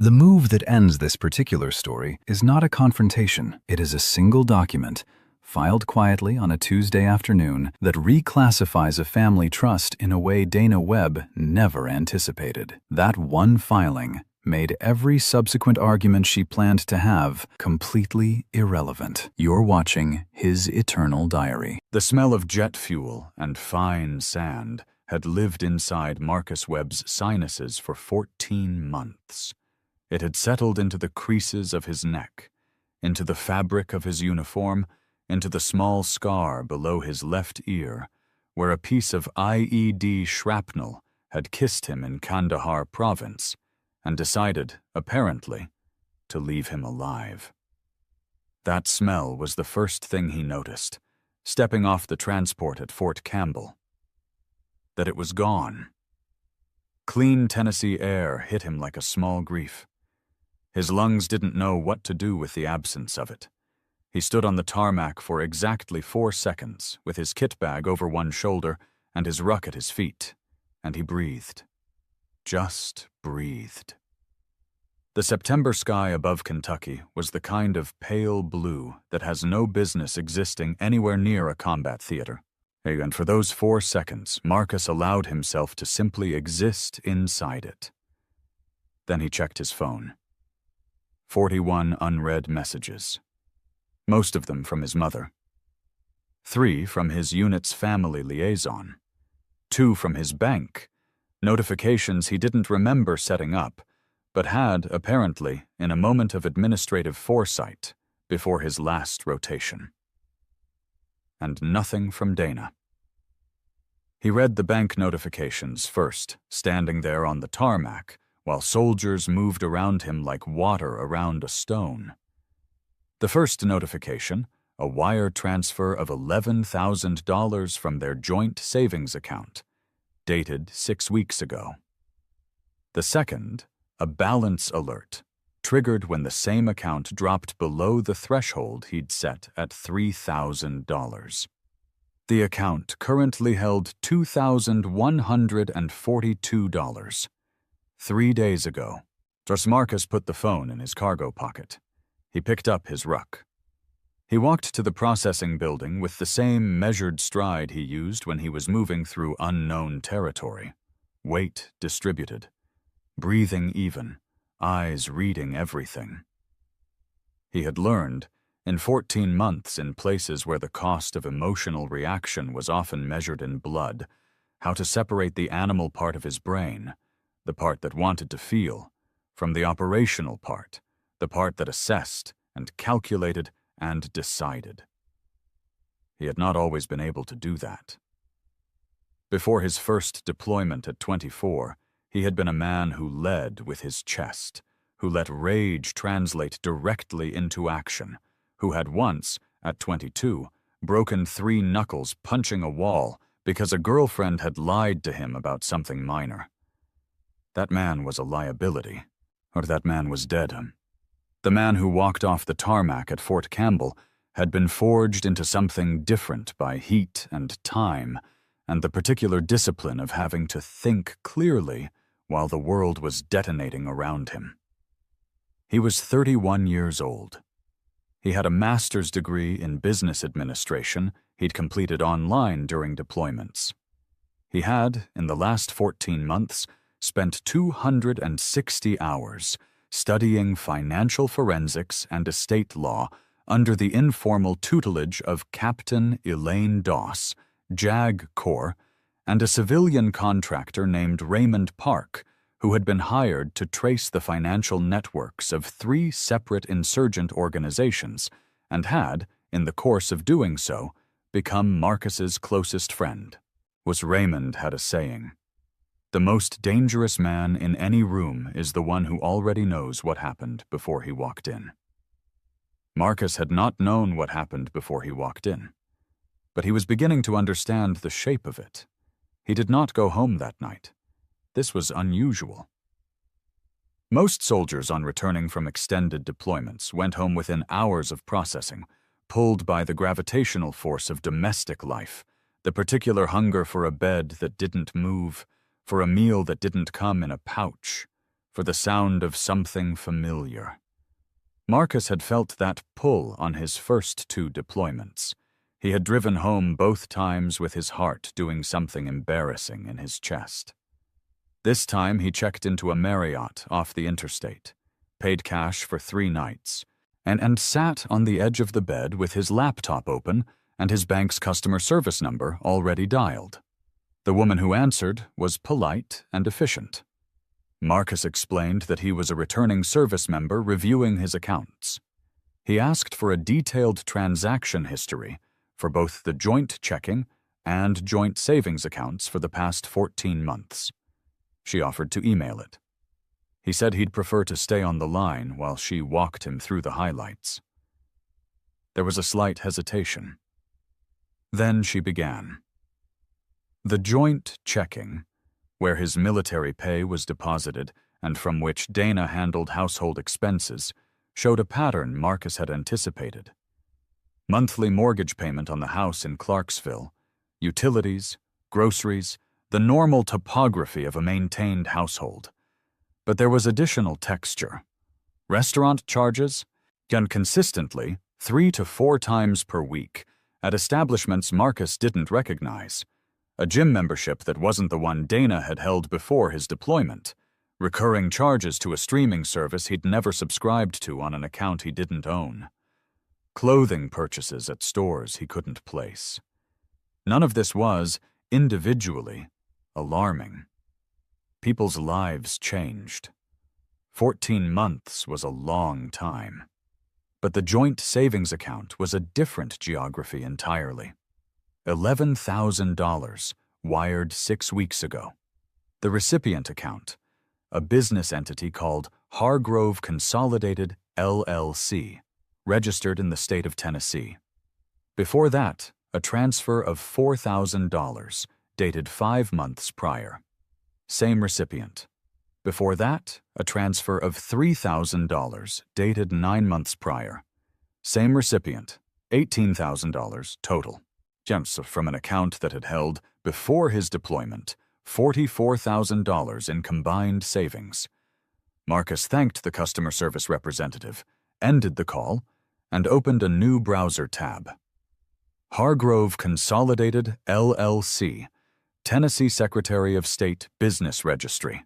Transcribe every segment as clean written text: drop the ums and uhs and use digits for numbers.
The move that ends this particular story is not a confrontation. It is a single document, filed quietly on a Tuesday afternoon, that reclassifies a family trust in a way Dana Webb never anticipated. That one filing made every subsequent argument she planned to have completely irrelevant. You're watching His Eternal Diary. The smell of jet fuel and fine sand had lived inside Marcus Webb's sinuses for 14 months. It had settled into the creases of his neck, into the fabric of his uniform, into the small scar below his left ear, where a piece of IED shrapnel had kissed him in Kandahar province and decided, apparently, to leave him alive. That smell was the first thing he noticed, stepping off the transport at Fort Campbell. That it was gone. Clean Tennessee air hit him like a small grief. His lungs didn't know what to do with the absence of it. He stood on the tarmac for exactly 4 seconds, with his kit bag over one shoulder and his ruck at his feet, and he breathed. Just breathed. The September sky above Kentucky was the kind of pale blue that has no business existing anywhere near a combat theater. And for those 4 seconds, Marcus allowed himself to simply exist inside it. Then he checked his phone. 41 unread messages. Most of them from his mother. 3 from his unit's family liaison. 2 from his bank. Notifications he didn't remember setting up, but had, apparently, in a moment of administrative foresight, before his last rotation. And nothing from Dana. He read the bank notifications first, standing there on the tarmac, while soldiers moved around him like water around a stone. The first notification, a wire transfer of $11,000 from their joint savings account, dated 6 weeks ago. The second, a balance alert, triggered when the same account dropped below the threshold he'd set at $3,000. The account currently held $2,142. 3 days ago. Marcus put the phone in his cargo pocket. He picked up his ruck. He walked to the processing building with the same measured stride he used when he was moving through unknown territory. Weight distributed. Breathing even. Eyes reading everything. He had learned, in 14 months in places where the cost of emotional reaction was often measured in blood, how to separate the animal part of his brain, the part that wanted to feel, from the operational part, the part that assessed and calculated and decided. He had not always been able to do that. Before his first deployment at 24, he had been a man who led with his chest, who let rage translate directly into action, who had once, at 22, broken 3 knuckles punching a wall because a girlfriend had lied to him about something minor. That man was a liability, or that man was dead. The man who walked off the tarmac at Fort Campbell had been forged into something different by heat and time, and the particular discipline of having to think clearly while the world was detonating around him. He was 31 years old. He had a master's degree in business administration he'd completed online during deployments. He had, in the last 14 months, spent 260 hours studying financial forensics and estate law under the informal tutelage of Captain Elaine Doss, JAG Corps, and a civilian contractor named Raymond Park, who had been hired to trace the financial networks of 3 separate insurgent organizations and had, in the course of doing so, become Marcus's closest friend. Raymond had a saying. The most dangerous man in any room is the one who already knows what happened before he walked in. Marcus had not known what happened before he walked in, but he was beginning to understand the shape of it. He did not go home that night. This was unusual. Most soldiers on returning from extended deployments went home within hours of processing, pulled by the gravitational force of domestic life, the particular hunger for a bed that didn't move, for a meal that didn't come in a pouch, for the sound of something familiar. Marcus had felt that pull on his first 2 deployments. He had driven home both times with his heart doing something embarrassing in his chest. This time he checked into a Marriott off the interstate, paid cash for 3 nights, and sat on the edge of the bed with his laptop open and his bank's customer service number already dialed. The woman who answered was polite and efficient. Marcus explained that he was a returning service member reviewing his accounts. He asked for a detailed transaction history for both the joint checking and joint savings accounts for the past 14 months. She offered to email it. He said he'd prefer to stay on the line while she walked him through the highlights. There was a slight hesitation. Then she began. The joint checking, where his military pay was deposited and from which Dana handled household expenses, showed a pattern Marcus had anticipated. Monthly mortgage payment on the house in Clarksville, utilities, groceries, the normal topography of a maintained household. But there was additional texture. Restaurant charges, and consistently 3 to 4 times per week, at establishments Marcus didn't recognize. A gym membership that wasn't the one Dana had held before his deployment. Recurring charges to a streaming service he'd never subscribed to on an account he didn't own. Clothing purchases at stores he couldn't place. None of this was, individually, alarming. People's lives changed. 14 months was a long time. But the joint savings account was a different geography entirely. $11,000 wired 6 weeks ago. The recipient account, a business entity called Hargrove Consolidated LLC, registered in the state of Tennessee. Before that, a transfer of $4,000, dated 5 months prior. Same recipient. Before that, a transfer of $3,000, dated 9 months prior. Same recipient, $18,000 total. From an account that had held, before his deployment, $44,000 in combined savings. Marcus thanked the customer service representative, ended the call, and opened a new browser tab. Hargrove Consolidated LLC, Tennessee Secretary of State Business Registry.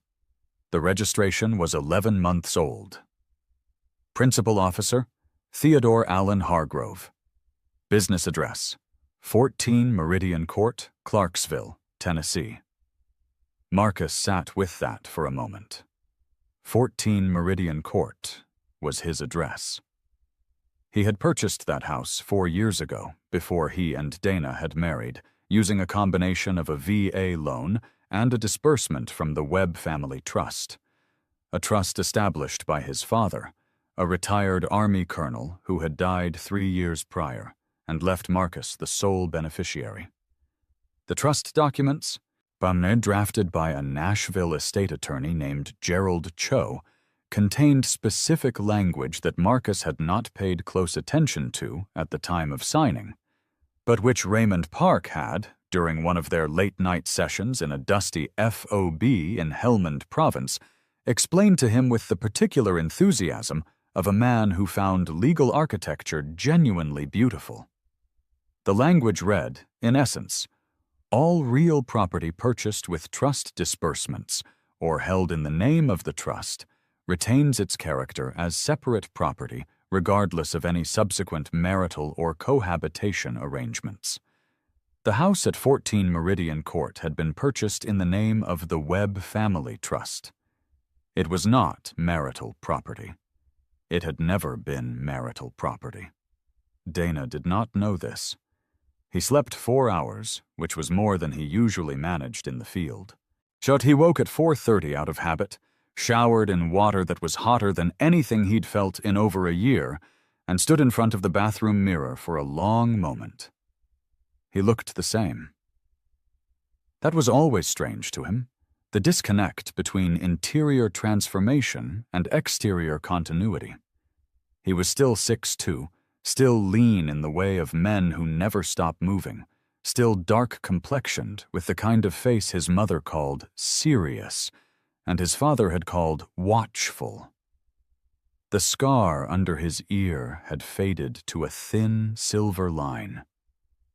The registration was 11 months old. Principal Officer, Theodore Allen Hargrove. Business address, 14 Meridian Court, Clarksville, Tennessee. Marcus sat with that for a moment. 14 Meridian Court was his address. He had purchased that house 4 years ago, before he and Dana had married, using a combination of a VA loan and a disbursement from the Webb Family Trust, a trust established by his father, a retired Army colonel who had died 3 years prior and left Marcus the sole beneficiary. The trust documents, drafted by a Nashville estate attorney named Gerald Cho, contained specific language that Marcus had not paid close attention to at the time of signing, but which Raymond Park had, during one of their late-night sessions in a dusty FOB in Helmand Province, explained to him with the particular enthusiasm of a man who found legal architecture genuinely beautiful. The language read, in essence, all real property purchased with trust disbursements or held in the name of the trust retains its character as separate property regardless of any subsequent marital or cohabitation arrangements. The house at 14 Meridian Court had been purchased in the name of the Webb Family Trust. It was not marital property. It had never been marital property. Dana did not know this. He slept 4 hours, which was more than he usually managed in the field. He woke at 4:30 out of habit, showered in water that was hotter than anything he'd felt in over a year, and stood in front of the bathroom mirror for a long moment. He looked the same. That was always strange to him, the disconnect between interior transformation and exterior continuity. He was still 6'2", still lean in the way of men who never stop moving, still dark-complexioned with the kind of face his mother called serious, and his father had called watchful. The scar under his ear had faded to a thin silver line.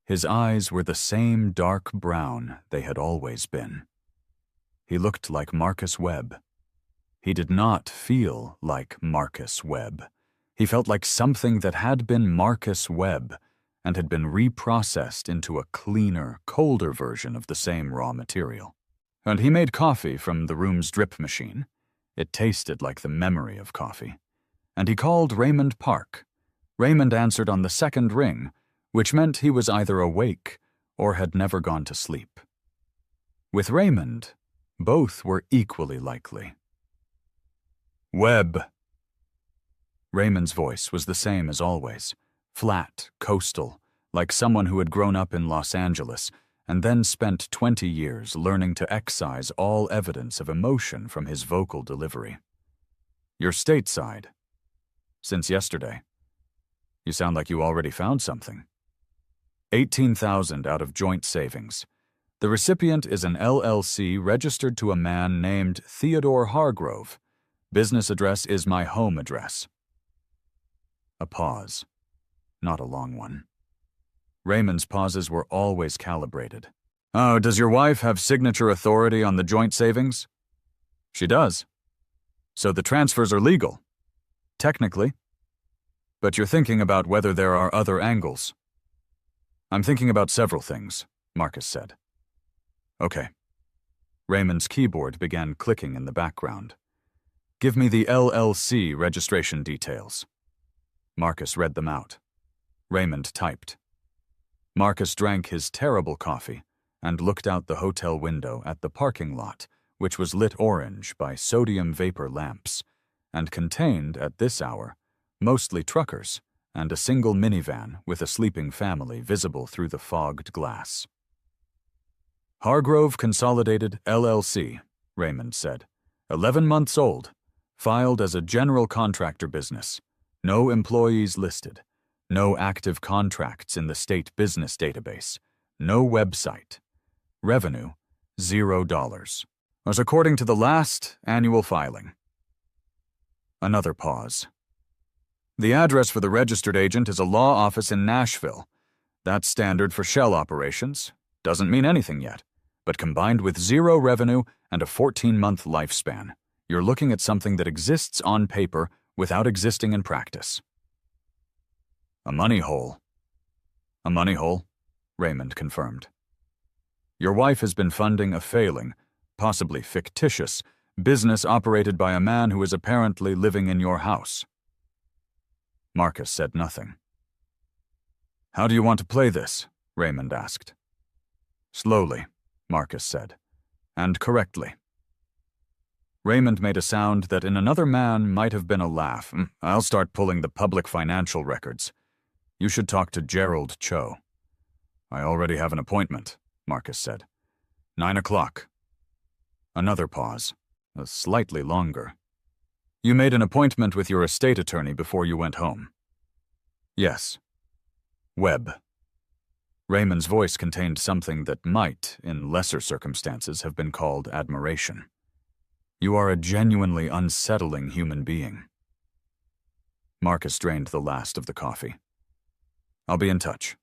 His eyes were the same dark brown they had always been. He looked like Marcus Webb. He did not feel like Marcus Webb. He felt like something that had been Marcus Webb and had been reprocessed into a cleaner, colder version of the same raw material. And he made coffee from the room's drip machine. It tasted like the memory of coffee. And he called Raymond Park. Raymond answered on the second ring, which meant he was either awake or had never gone to sleep. With Raymond, both were equally likely. Webb. Raymond's voice was the same as always, flat, coastal, like someone who had grown up in Los Angeles and then spent 20 years learning to excise all evidence of emotion from his vocal delivery. You're stateside. Since yesterday. You sound like you already found something. $18,000 out of joint savings. The recipient is an LLC registered to a man named Theodore Hargrove. Business address is my home address. A pause. Not a long one. Raymond's pauses were always calibrated. Oh, does your wife have signature authority on the joint savings? She does. So the transfers are legal. Technically. But you're thinking about whether there are other angles. I'm thinking about several things, Marcus said. Okay. Raymond's keyboard began clicking in the background. Give me the LLC registration details. Marcus read them out. Raymond typed. Marcus drank his terrible coffee and looked out the hotel window at the parking lot, which was lit orange by sodium vapor lamps, and contained, at this hour, mostly truckers and a single minivan with a sleeping family visible through the fogged glass. Hargrove Consolidated LLC, Raymond said. 11 months old. Filed as a general contractor business. No employees listed. No active contracts in the state business database. No website. Revenue, $0. As according to the last annual filing. Another pause. The address for the registered agent is a law office in Nashville. That's standard for shell operations. Doesn't mean anything yet. But combined with zero revenue and a 14-month lifespan, you're looking at something that exists on paper without existing in practice. A money hole. A money hole, Raymond confirmed. Your wife has been funding a failing, possibly fictitious, business operated by a man who is apparently living in your house. Marcus said nothing. How do you want to play this? Raymond asked. Slowly, Marcus said, and correctly. Raymond made a sound that in another man might have been a laugh. I'll start pulling the public financial records. You should talk to Gerald Cho. I already have an appointment, Marcus said. 9 o'clock. Another pause, slightly longer. You made an appointment with your estate attorney before you went home. Yes. Webb. Raymond's voice contained something that might, in lesser circumstances, have been called admiration. You are a genuinely unsettling human being. Marcus drained the last of the coffee. I'll be in touch.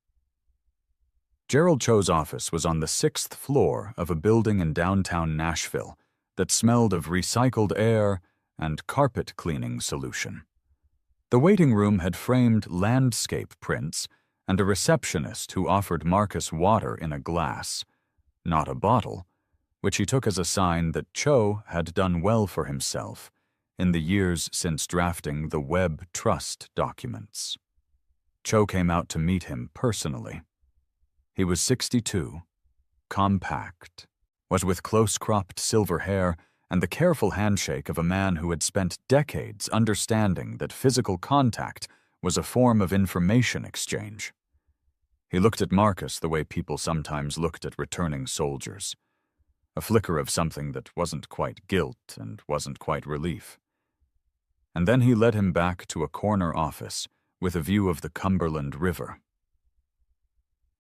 Gerald Cho's office was on the 6th floor of a building in downtown Nashville that smelled of recycled air and carpet cleaning solution. The waiting room had framed landscape prints and a receptionist who offered Marcus water in a glass, not a bottle, which he took as a sign that Cho had done well for himself in the years since drafting the Webb Trust documents. Cho came out to meet him personally. He was 62, compact, was with close-cropped silver hair and the careful handshake of a man who had spent decades understanding that physical contact was a form of information exchange. He looked at Marcus the way people sometimes looked at returning soldiers, a flicker of something that wasn't quite guilt and wasn't quite relief. And then he led him back to a corner office with a view of the Cumberland River.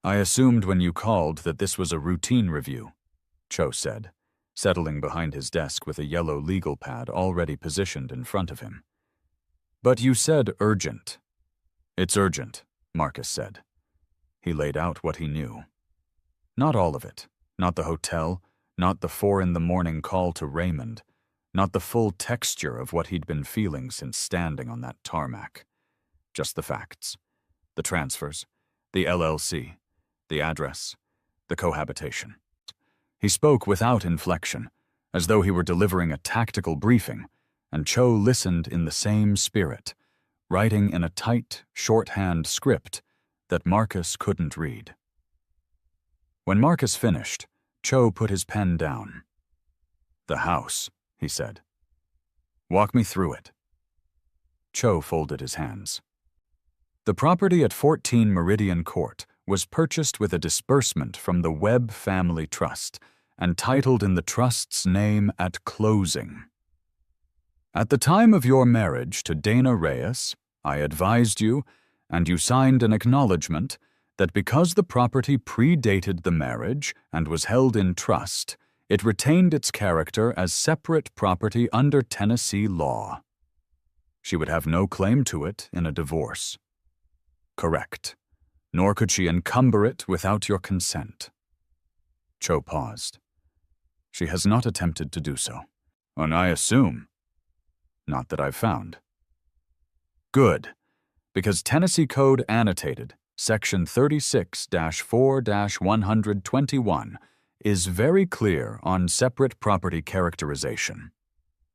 I assumed when you called that this was a routine review, Cho said, settling behind his desk with a yellow legal pad already positioned in front of him. "But you said urgent." "It's urgent," Marcus said. He laid out what he knew. Not all of it. Not the hotel, not the 4 a.m. call to Raymond, not the full texture of what he'd been feeling since standing on that tarmac. Just the facts. The transfers, the LLC, the address, the cohabitation. He spoke without inflection, as though he were delivering a tactical briefing, and Cho listened in the same spirit, writing in a tight, shorthand script that Marcus couldn't read. When Marcus finished, Cho put his pen down. "The house," he said. "Walk me through it." Cho folded his hands. The property at 14 Meridian Court was purchased with a disbursement from the Webb Family Trust and titled in the trust's name at closing. "At the time of your marriage to Dana Reyes, I advised you, and you signed an acknowledgement, that because the property predated the marriage and was held in trust, it retained its character as separate property under Tennessee law. She would have no claim to it in a divorce." "Correct. Nor could she encumber it without your consent." Cho paused. "She has not attempted to do so." "And I assume." "Not that I've found." "Good, because Tennessee Code Annotated, Section 36-4-121, is very clear on separate property characterization.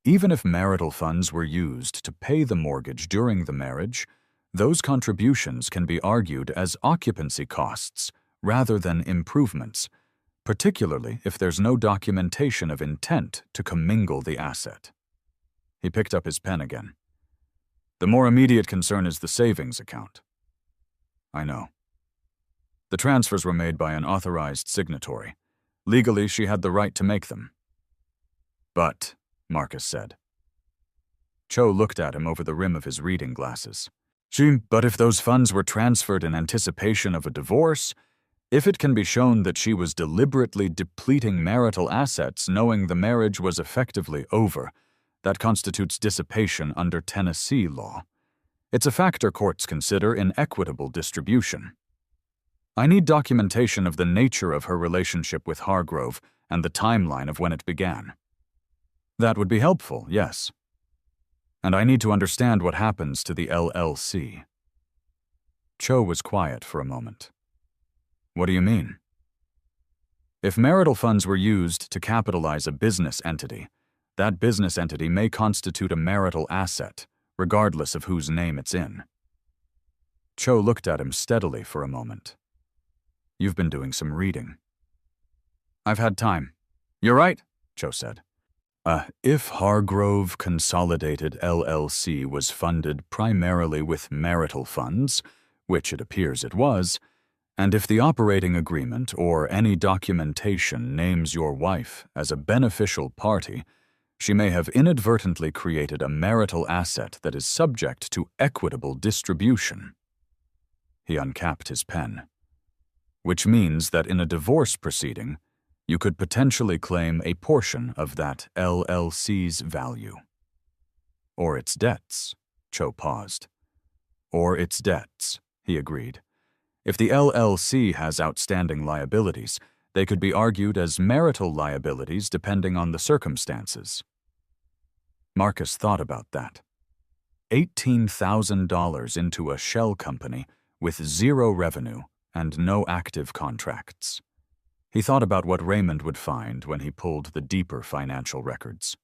Even if marital funds were used to pay the mortgage during the marriage, those contributions can be argued as occupancy costs rather than improvements, particularly if there's no documentation of intent to commingle the asset." He picked up his pen again. "The more immediate concern is the savings account." "I know. The transfers were made by an authorized signatory. Legally, she had the right to make them." "But," Marcus said. Cho looked at him over the rim of his reading glasses. But if those funds were transferred in anticipation of a divorce, if it can be shown that she was deliberately depleting marital assets knowing the marriage was effectively over, that constitutes dissipation under Tennessee law. It's a factor courts consider in equitable distribution. I need documentation of the nature of her relationship with Hargrove and the timeline of when it began." "That would be helpful, yes. And I need to understand what happens to the LLC." Cho was quiet for a moment. "What do you mean?" "If marital funds were used to capitalize a business entity, that business entity may constitute a marital asset, regardless of whose name it's in." Cho looked at him steadily for a moment. "You've been doing some reading." "I've had time." "You're right," Cho said. If Hargrove Consolidated LLC was funded primarily with marital funds, which it appears it was, and if the operating agreement or any documentation names your wife as a beneficial party, she may have inadvertently created a marital asset that is subject to equitable distribution." He uncapped his pen. "Which means that in a divorce proceeding, you could potentially claim a portion of that LLC's value." "Or its debts," Cho paused. "Or its debts," he agreed. "If the LLC has outstanding liabilities, they could be argued as marital liabilities depending on the circumstances." Marcus thought about that. $18,000 into a shell company with zero revenue and no active contracts. He thought about what Raymond would find when he pulled the deeper financial records.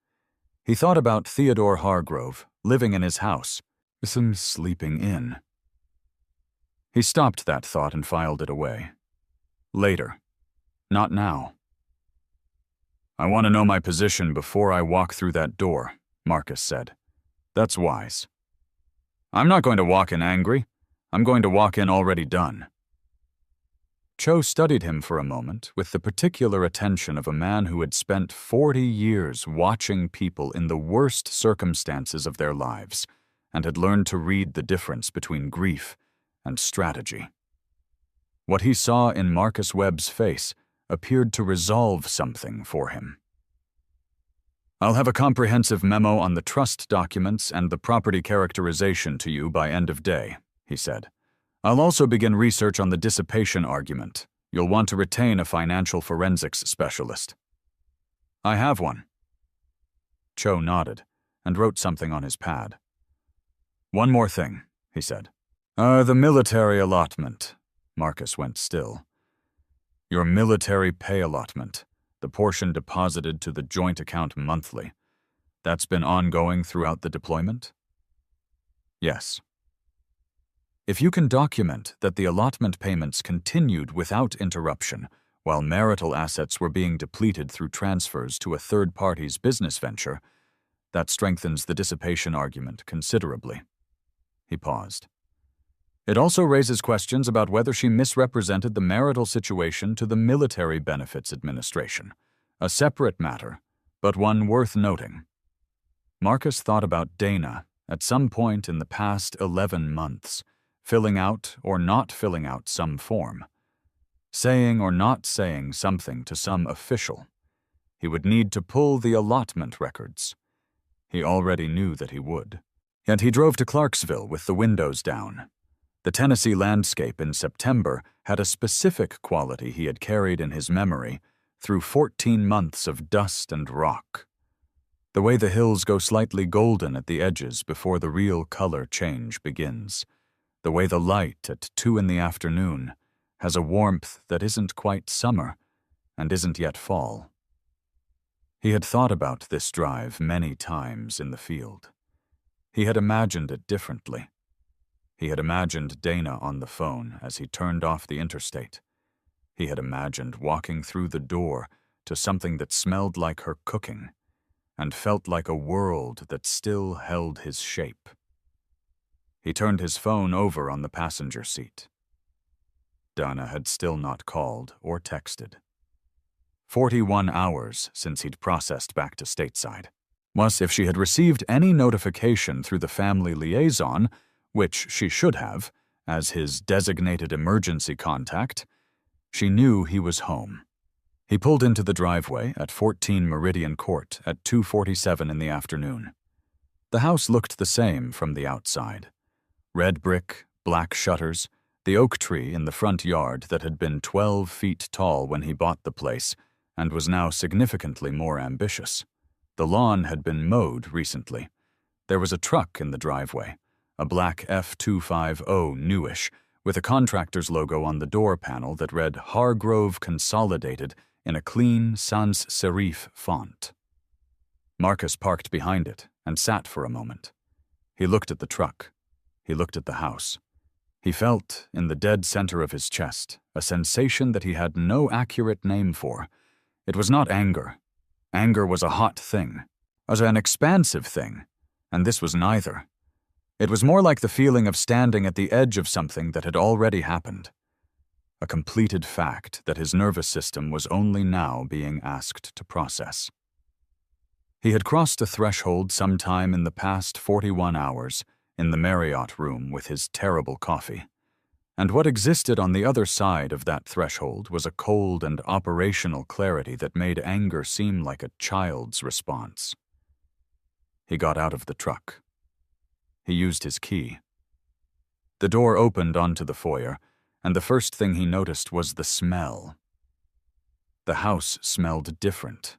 He thought about Theodore Hargrove living in his house, some sleeping in. He stopped that thought and filed it away. Later. Not now. "I want to know my position before I walk through that door," Marcus said. "That's wise." "I'm not going to walk in angry. I'm going to walk in already done." Cho studied him for a moment with the particular attention of a man who had spent 40 years watching people in the worst circumstances of their lives and had learned to read the difference between grief and strategy. What he saw in Marcus Webb's face appeared to resolve something for him. I'll have a comprehensive memo on the trust documents and the property characterization to you by end of day, he said. I'll also begin research on the dissipation argument. You'll want to retain a financial forensics specialist. I have one. Cho nodded and wrote something on his pad. One more thing, he said. The military allotment. Marcus went still. Your military pay allotment, the portion deposited to the joint account monthly. That's been ongoing throughout the deployment? Yes. If you can document that the allotment payments continued without interruption while marital assets were being depleted through transfers to a third party's business venture, that strengthens the dissipation argument considerably. He paused. It also raises questions about whether she misrepresented the marital situation to the Military Benefits Administration, a separate matter, but one worth noting. Marcus thought about Dana at some point in the past 11 months, filling out or not filling out some form, saying or not saying something to some official. He would need to pull the allotment records. He already knew that he would. Yet he drove to Clarksville with the windows down. The Tennessee landscape in September had a specific quality he had carried in his memory through 14 months of dust and rock. The way the hills go slightly golden at the edges before the real color change begins. The way the light at 2 in the afternoon has a warmth that isn't quite summer and isn't yet fall. He had thought about this drive many times in the field. He had imagined it differently. He had imagined Dana on the phone as he turned off the interstate. He had imagined walking through the door to something that smelled like her cooking and felt like a world that still held his shape. He turned his phone over on the passenger seat. Dana had still not called or texted. 41 hours since he'd processed back to stateside. Was if she had received any notification through the family liaison, which she should have, as his designated emergency contact, she knew he was home. He pulled into the driveway at 14 Meridian Court at 2:47 in the afternoon. The house looked the same from the outside. Red brick, black shutters, the oak tree in the front yard that had been 12 feet tall when he bought the place and was now significantly more ambitious. The lawn had been mowed recently. There was a truck in the driveway, a black F250 newish, with a contractor's logo on the door panel that read Hargrove Consolidated in a clean sans serif font. Marcus parked behind it and sat for a moment. He looked at the truck. He looked at the house. He felt, in the dead center of his chest, a sensation that he had no accurate name for. It was not anger. Anger was a hot thing, was an expansive thing, and this was neither. It was more like the feeling of standing at the edge of something that had already happened. A completed fact that his nervous system was only now being asked to process. He had crossed a threshold sometime in the past 41 hours in the Marriott room with his terrible coffee, and what existed on the other side of that threshold was a cold and operational clarity that made anger seem like a child's response. He got out of the truck. He used his key. The door opened onto the foyer, and the first thing he noticed was the smell. The house smelled different.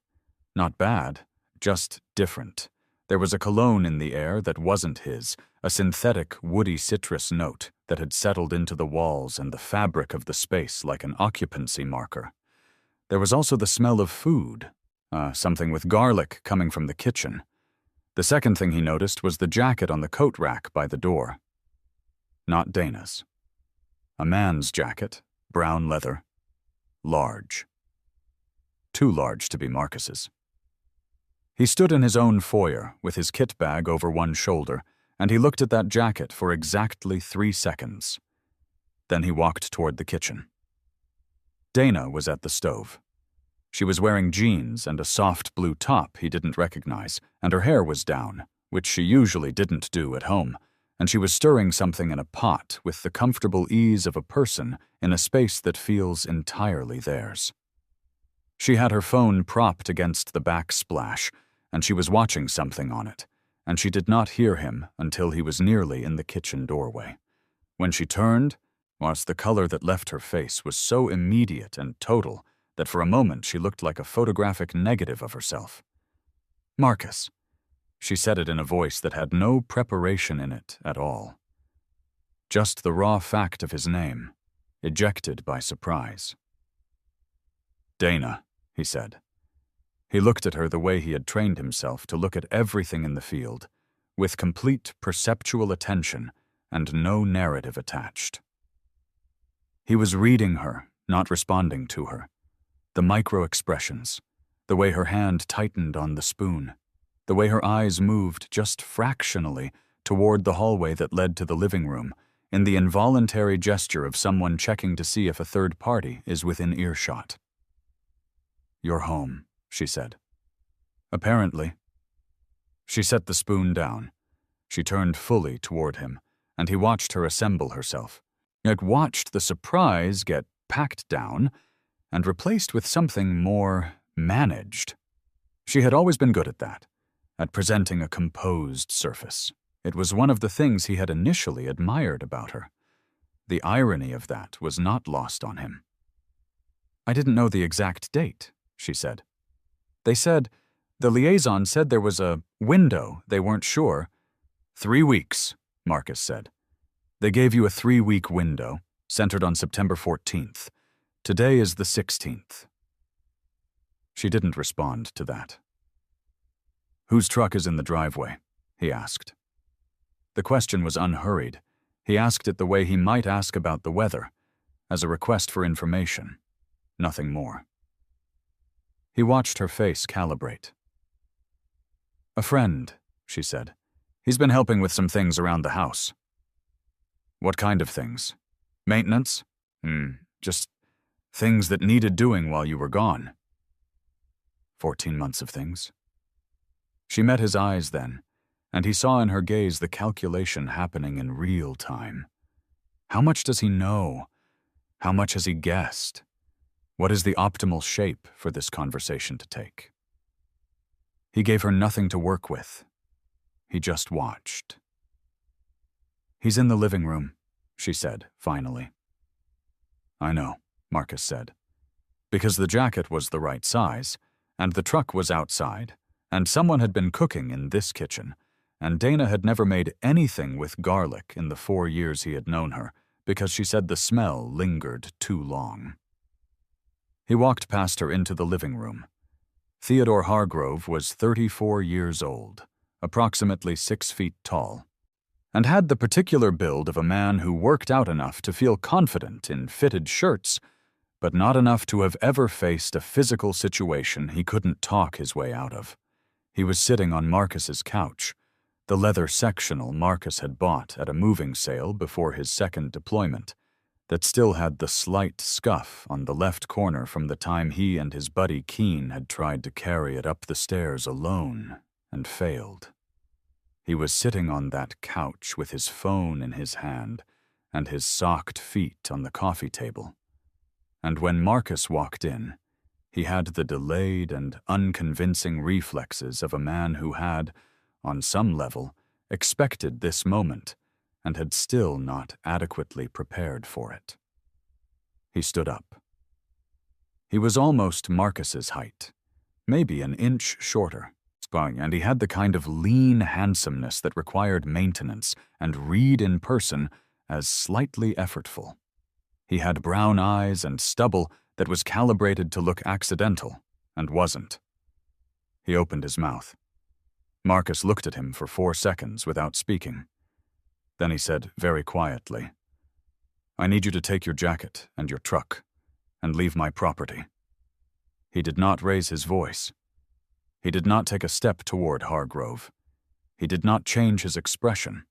Not bad, just different. There was a cologne in the air that wasn't his, a synthetic, woody citrus note that had settled into the walls and the fabric of the space like an occupancy marker. There was also the smell of food, something with garlic coming from the kitchen. The second thing he noticed was the jacket on the coat rack by the door. Not Dana's. A man's jacket, brown leather, large. Too large to be Marcus's. He stood in his own foyer with his kit bag over one shoulder, and he looked at that jacket for exactly 3 seconds. Then he walked toward the kitchen. Dana was at the stove. She was wearing jeans and a soft blue top he didn't recognize, and her hair was down, which she usually didn't do at home, and she was stirring something in a pot with the comfortable ease of a person in a space that feels entirely theirs. She had her phone propped against the backsplash, and she was watching something on it, and she did not hear him until he was nearly in the kitchen doorway. When she turned, whilst the color that left her face was so immediate and total that for a moment she looked like a photographic negative of herself. "Marcus," she said it in a voice that had no preparation in it at all. Just the raw fact of his name, ejected by surprise. "Dana," he said. He looked at her the way he had trained himself to look at everything in the field, with complete perceptual attention and no narrative attached. He was reading her, not responding to her. The micro-expressions, the way her hand tightened on the spoon, the way her eyes moved just fractionally toward the hallway that led to the living room, in the involuntary gesture of someone checking to see if a third party is within earshot. "You're home," she said. "Apparently." She set the spoon down. She turned fully toward him, and he watched her assemble herself, yet watched the surprise get packed down and replaced with something more managed. She had always been good at that, at presenting a composed surface. It was one of the things he had initially admired about her. The irony of that was not lost on him. "I didn't know the exact date," she said. The liaison said there was a window, they weren't sure." 3 weeks, Marcus said. "They gave you a 3-week window, centered on September 14th. Today is the 16th. She didn't respond to that. "Whose truck is in the driveway?" he asked. The question was unhurried. He asked it the way he might ask about the weather, as a request for information, nothing more. He watched her face calibrate. "A friend," she said. "He's been helping with some things around the house." "What kind of things? Maintenance? Just things that needed doing while you were gone." 14 months of things. She met his eyes then, and he saw in her gaze the calculation happening in real time. How much does he know? How much has he guessed? What is the optimal shape for this conversation to take? He gave her nothing to work with. He just watched. "He's in the living room," she said, finally. "I know," Marcus said. Because the jacket was the right size, and the truck was outside, and someone had been cooking in this kitchen, and Dana had never made anything with garlic in the 4 years he had known her, because she said the smell lingered too long. He walked past her into the living room. Theodore Hargrove was 34 years old, approximately 6 feet tall, and had the particular build of a man who worked out enough to feel confident in fitted shirts, but not enough to have ever faced a physical situation he couldn't talk his way out of. He was sitting on Marcus's couch, the leather sectional Marcus had bought at a moving sale before his second deployment, that still had the slight scuff on the left corner from the time he and his buddy Keene had tried to carry it up the stairs alone and failed. He was sitting on that couch with his phone in his hand and his socked feet on the coffee table. And when Marcus walked in, he had the delayed and unconvincing reflexes of a man who had, on some level, expected this moment and had still not adequately prepared for it. He stood up. He was almost Marcus's height, maybe an inch shorter, and he had the kind of lean handsomeness that required maintenance and read in person as slightly effortful. He had brown eyes and stubble that was calibrated to look accidental, and wasn't. He opened his mouth. Marcus looked at him for 4 seconds without speaking. Then he said very quietly, "I need you to take your jacket and your truck and leave my property." He did not raise his voice. He did not take a step toward Hargrove. He did not change his expression.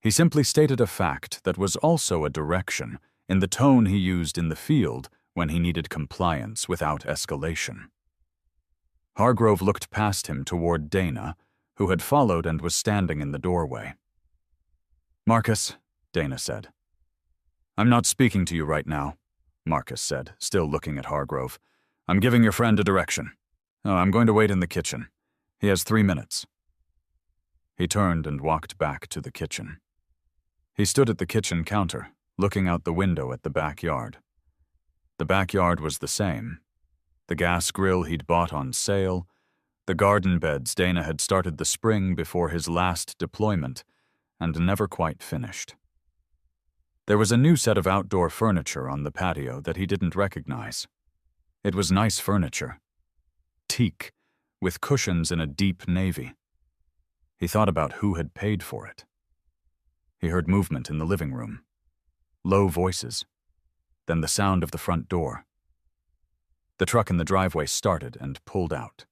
He simply stated a fact that was also a direction in the tone he used in the field when he needed compliance without escalation. Hargrove looked past him toward Dana, who had followed and was standing in the doorway. "Marcus," Dana said. "I'm not speaking to you right now," Marcus said, still looking at Hargrove. "I'm giving your friend a direction. Oh, I'm going to wait in the kitchen. He has 3 minutes. He turned and walked back to the kitchen. He stood at the kitchen counter, looking out the window at the backyard. The backyard was the same. The gas grill he'd bought on sale, the garden beds Dana had started the spring before his last deployment, and never quite finished. There was a new set of outdoor furniture on the patio that he didn't recognize. It was nice furniture. Teak, with cushions in a deep navy. He thought about who had paid for it. He heard movement in the living room. Low voices. Then the sound of the front door. The truck in the driveway started and pulled out.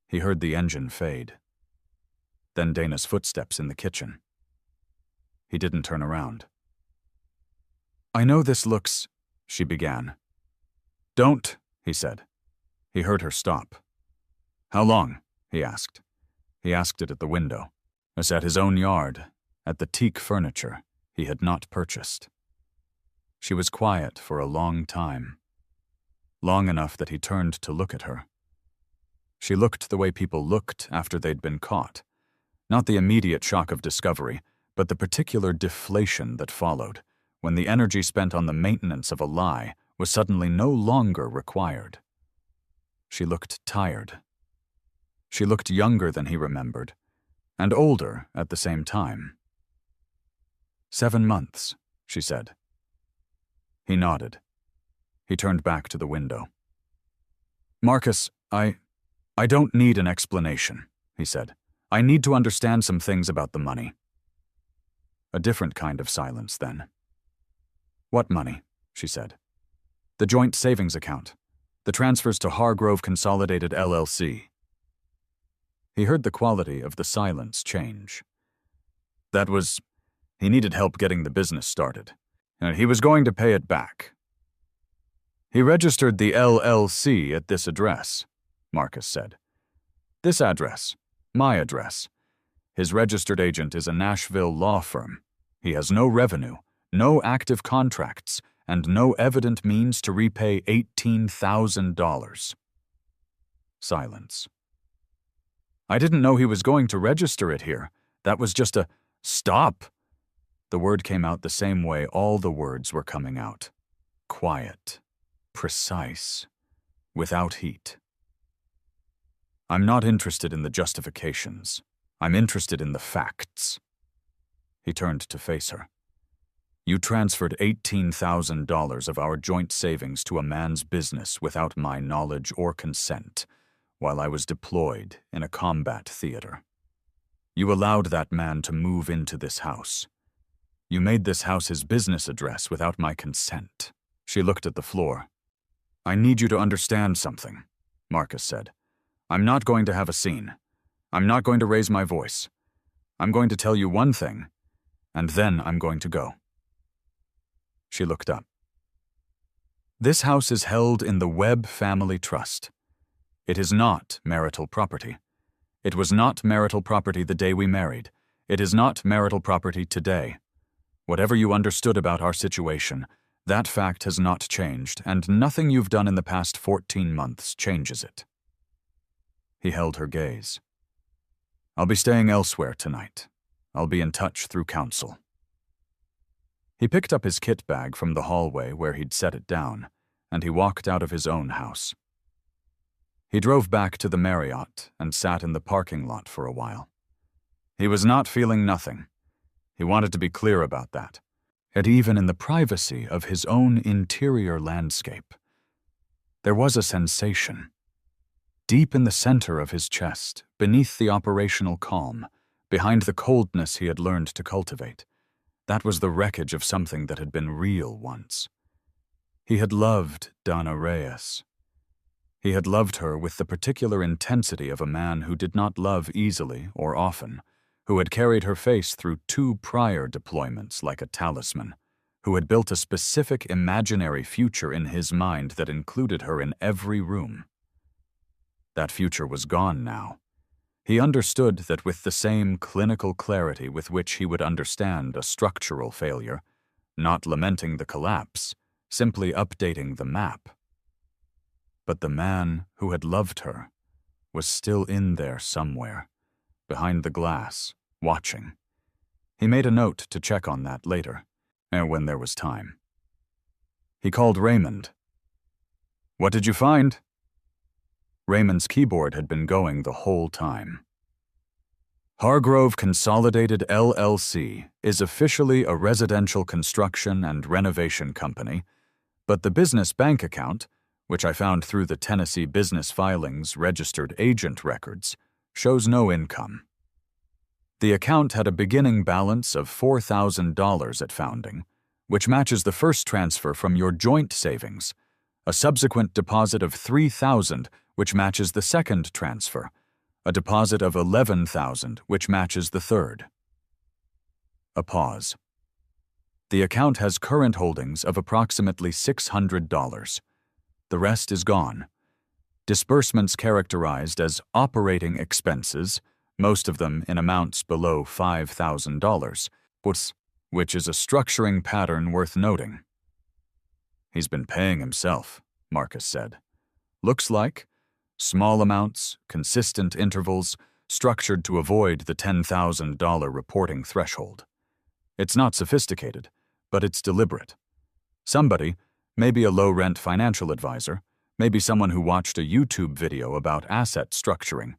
He heard the engine fade. Then Dana's footsteps in the kitchen. He didn't turn around. "I know this looks," she began. "Don't," he said. He heard her stop. "How long?" he asked. He asked it at the window, as at his own yard, at the teak furniture he had not purchased. She was quiet for a long time. Long enough that he turned to look at her. She looked the way people looked after they'd been caught. Not the immediate shock of discovery, but the particular deflation that followed, when the energy spent on the maintenance of a lie was suddenly no longer required. She looked tired. She looked younger than he remembered, and older at the same time. 7 months, she said. He nodded. He turned back to the window. "Marcus, I don't need an explanation," he said. "I need to understand some things about the money." A different kind of silence, then. "What money?" she said. "The joint savings account. The transfers to Hargrove Consolidated LLC. He heard the quality of the silence change. He needed help getting the business started, and he was going to pay it back. He registered the LLC at this address, Marcus said. This address, my address. His registered agent is a Nashville law firm. He has no revenue, no active contracts, and no evident means to repay $18,000. Silence. "I didn't know he was going to register it here. That was just a stop." The word came out the same way all the words were coming out. Quiet, precise, without heat. "I'm not interested in the justifications. I'm interested in the facts." He turned to face her. "You transferred $18,000 of our joint savings to a man's business without my knowledge or consent, while I was deployed in a combat theater. You allowed that man to move into this house. You made this house his business address without my consent." She looked at the floor. "I need you to understand something," Marcus said. "I'm not going to have a scene. I'm not going to raise my voice. I'm going to tell you one thing, and then I'm going to go." She looked up. "This house is held in the Webb Family Trust. It is not marital property. It was not marital property the day we married. It is not marital property today. Whatever you understood about our situation, that fact has not changed, and nothing you've done in the past 14 months changes it." He held her gaze. "I'll be staying elsewhere tonight. I'll be in touch through counsel." He picked up his kit bag from the hallway where he'd set it down, and he walked out of his own house. He drove back to the Marriott and sat in the parking lot for a while. He was not feeling nothing. He wanted to be clear about that, and even in the privacy of his own interior landscape. There was a sensation. Deep in the center of his chest, beneath the operational calm, behind the coldness he had learned to cultivate, that was the wreckage of something that had been real once. He had loved Donna Reyes. He had loved her with the particular intensity of a man who did not love easily or often, who had carried her face through 2 prior deployments like a talisman, who had built a specific imaginary future in his mind that included her in every room. That future was gone now. He understood that with the same clinical clarity with which he would understand a structural failure, not lamenting the collapse, simply updating the map. But the man who had loved her was still in there somewhere, behind the glass, watching. He made a note to check on that later, when there was time. He called Raymond. "What did you find?" Raymond's keyboard had been going the whole time. Hargrove Consolidated LLC is officially a residential construction and renovation company, but the business bank account, which I found through the Tennessee Business Filings registered agent records, shows no income. The account had a beginning balance of $4,000 at founding, which matches the first transfer from your joint savings, a subsequent deposit of $3,000, which matches the second transfer, a deposit of $11,000, which matches the third. A pause. The account has current holdings of approximately $600. The rest is gone. Disbursements characterized as operating expenses, most of them in amounts below $5,000, which is a structuring pattern worth noting. "He's been paying himself," Marcus said. "Looks like small amounts, consistent intervals, structured to avoid the $10,000 reporting threshold. It's not sophisticated, but it's deliberate. Somebody, maybe a low-rent financial advisor, maybe someone who watched a YouTube video about asset structuring,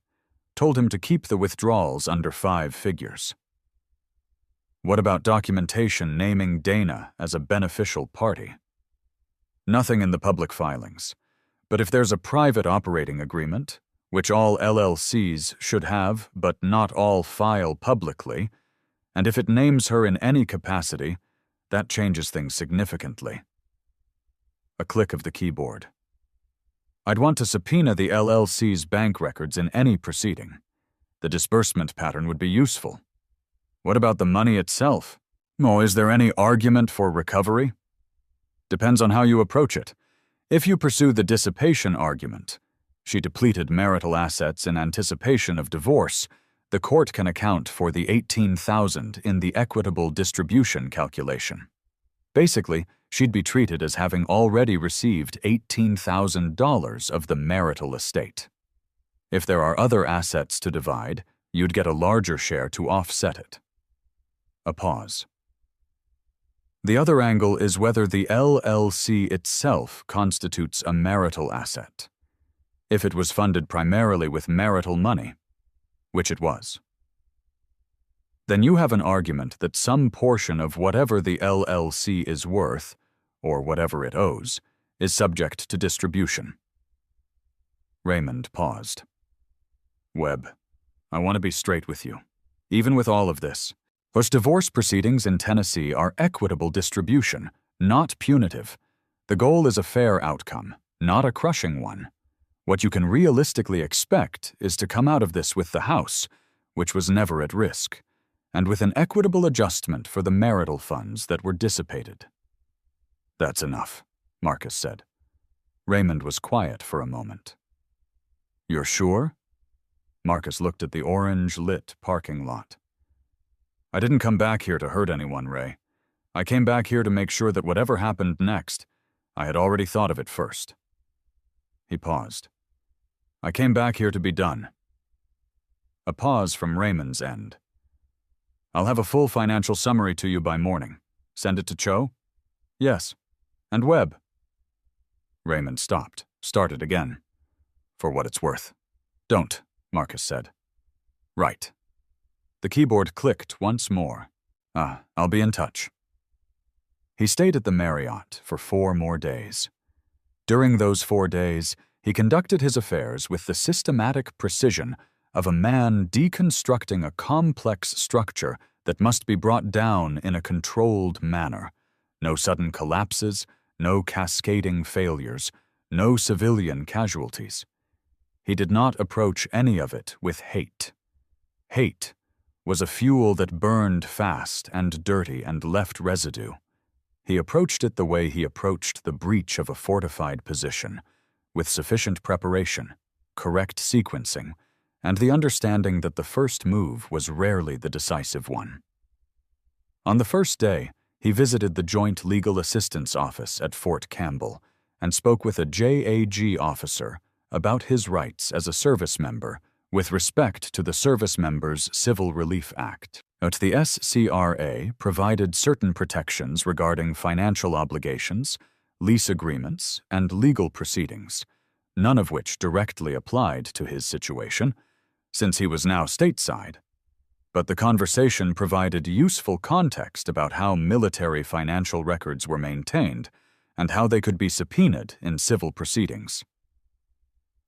told him to keep the withdrawals under 5 figures. What about documentation naming Dana as a beneficial party? Nothing in the public filings. But if there's a private operating agreement, which all LLCs should have but not all file publicly, and if it names her in any capacity, that changes things significantly." A click of the keyboard. "I'd want to subpoena the LLC's bank records in any proceeding. The disbursement pattern would be useful. What about the money itself? Is there any argument for recovery? Depends on how you approach it. If you pursue the dissipation argument, she depleted marital assets in anticipation of divorce, the court can account for the $18,000 in the equitable distribution calculation. Basically, she'd be treated as having already received $18,000 of the marital estate. If there are other assets to divide, you'd get a larger share to offset it." A pause. "The other angle is whether the LLC itself constitutes a marital asset. If it was funded primarily with marital money, which it was, then you have an argument that some portion of whatever the LLC is worth, or whatever it owes, is subject to distribution." Raymond paused. "Webb, I want to be straight with you. Even with all of this, those divorce proceedings in Tennessee are equitable distribution, not punitive. The goal is a fair outcome, not a crushing one. What you can realistically expect is to come out of this with the house, which was never at risk, and with an equitable adjustment for the marital funds that were dissipated." "That's enough," Marcus said. Raymond was quiet for a moment. "You're sure?" Marcus looked at the orange-lit parking lot. "I didn't come back here to hurt anyone, Ray. I came back here to make sure that whatever happened next, I had already thought of it first." He paused. "I came back here to be done." A pause from Raymond's end. "I'll have a full financial summary to you by morning. Send it to Cho?" "Yes. And Webb?" Raymond stopped, started again. "For what it's worth." "Don't," Marcus said. "Right." The keyboard clicked once more. "I'll be in touch." He stayed at the Marriott for 4 more days. During those 4 days, he conducted his affairs with the systematic precision of a man deconstructing a complex structure that must be brought down in a controlled manner. No sudden collapses, no cascading failures, no civilian casualties. He did not approach any of it with hate. Hate was a fuel that burned fast and dirty and left residue. He approached it the way he approached the breach of a fortified position, with sufficient preparation, correct sequencing, and the understanding that the first move was rarely the decisive one. On the first day, he visited the Joint Legal Assistance Office at Fort Campbell and spoke with a JAG officer, about his rights as a service member with respect to the Service Members Civil Relief Act. The SCRA provided certain protections regarding financial obligations, lease agreements, and legal proceedings, none of which directly applied to his situation, since he was now stateside. But the conversation provided useful context about how military financial records were maintained and how they could be subpoenaed in civil proceedings.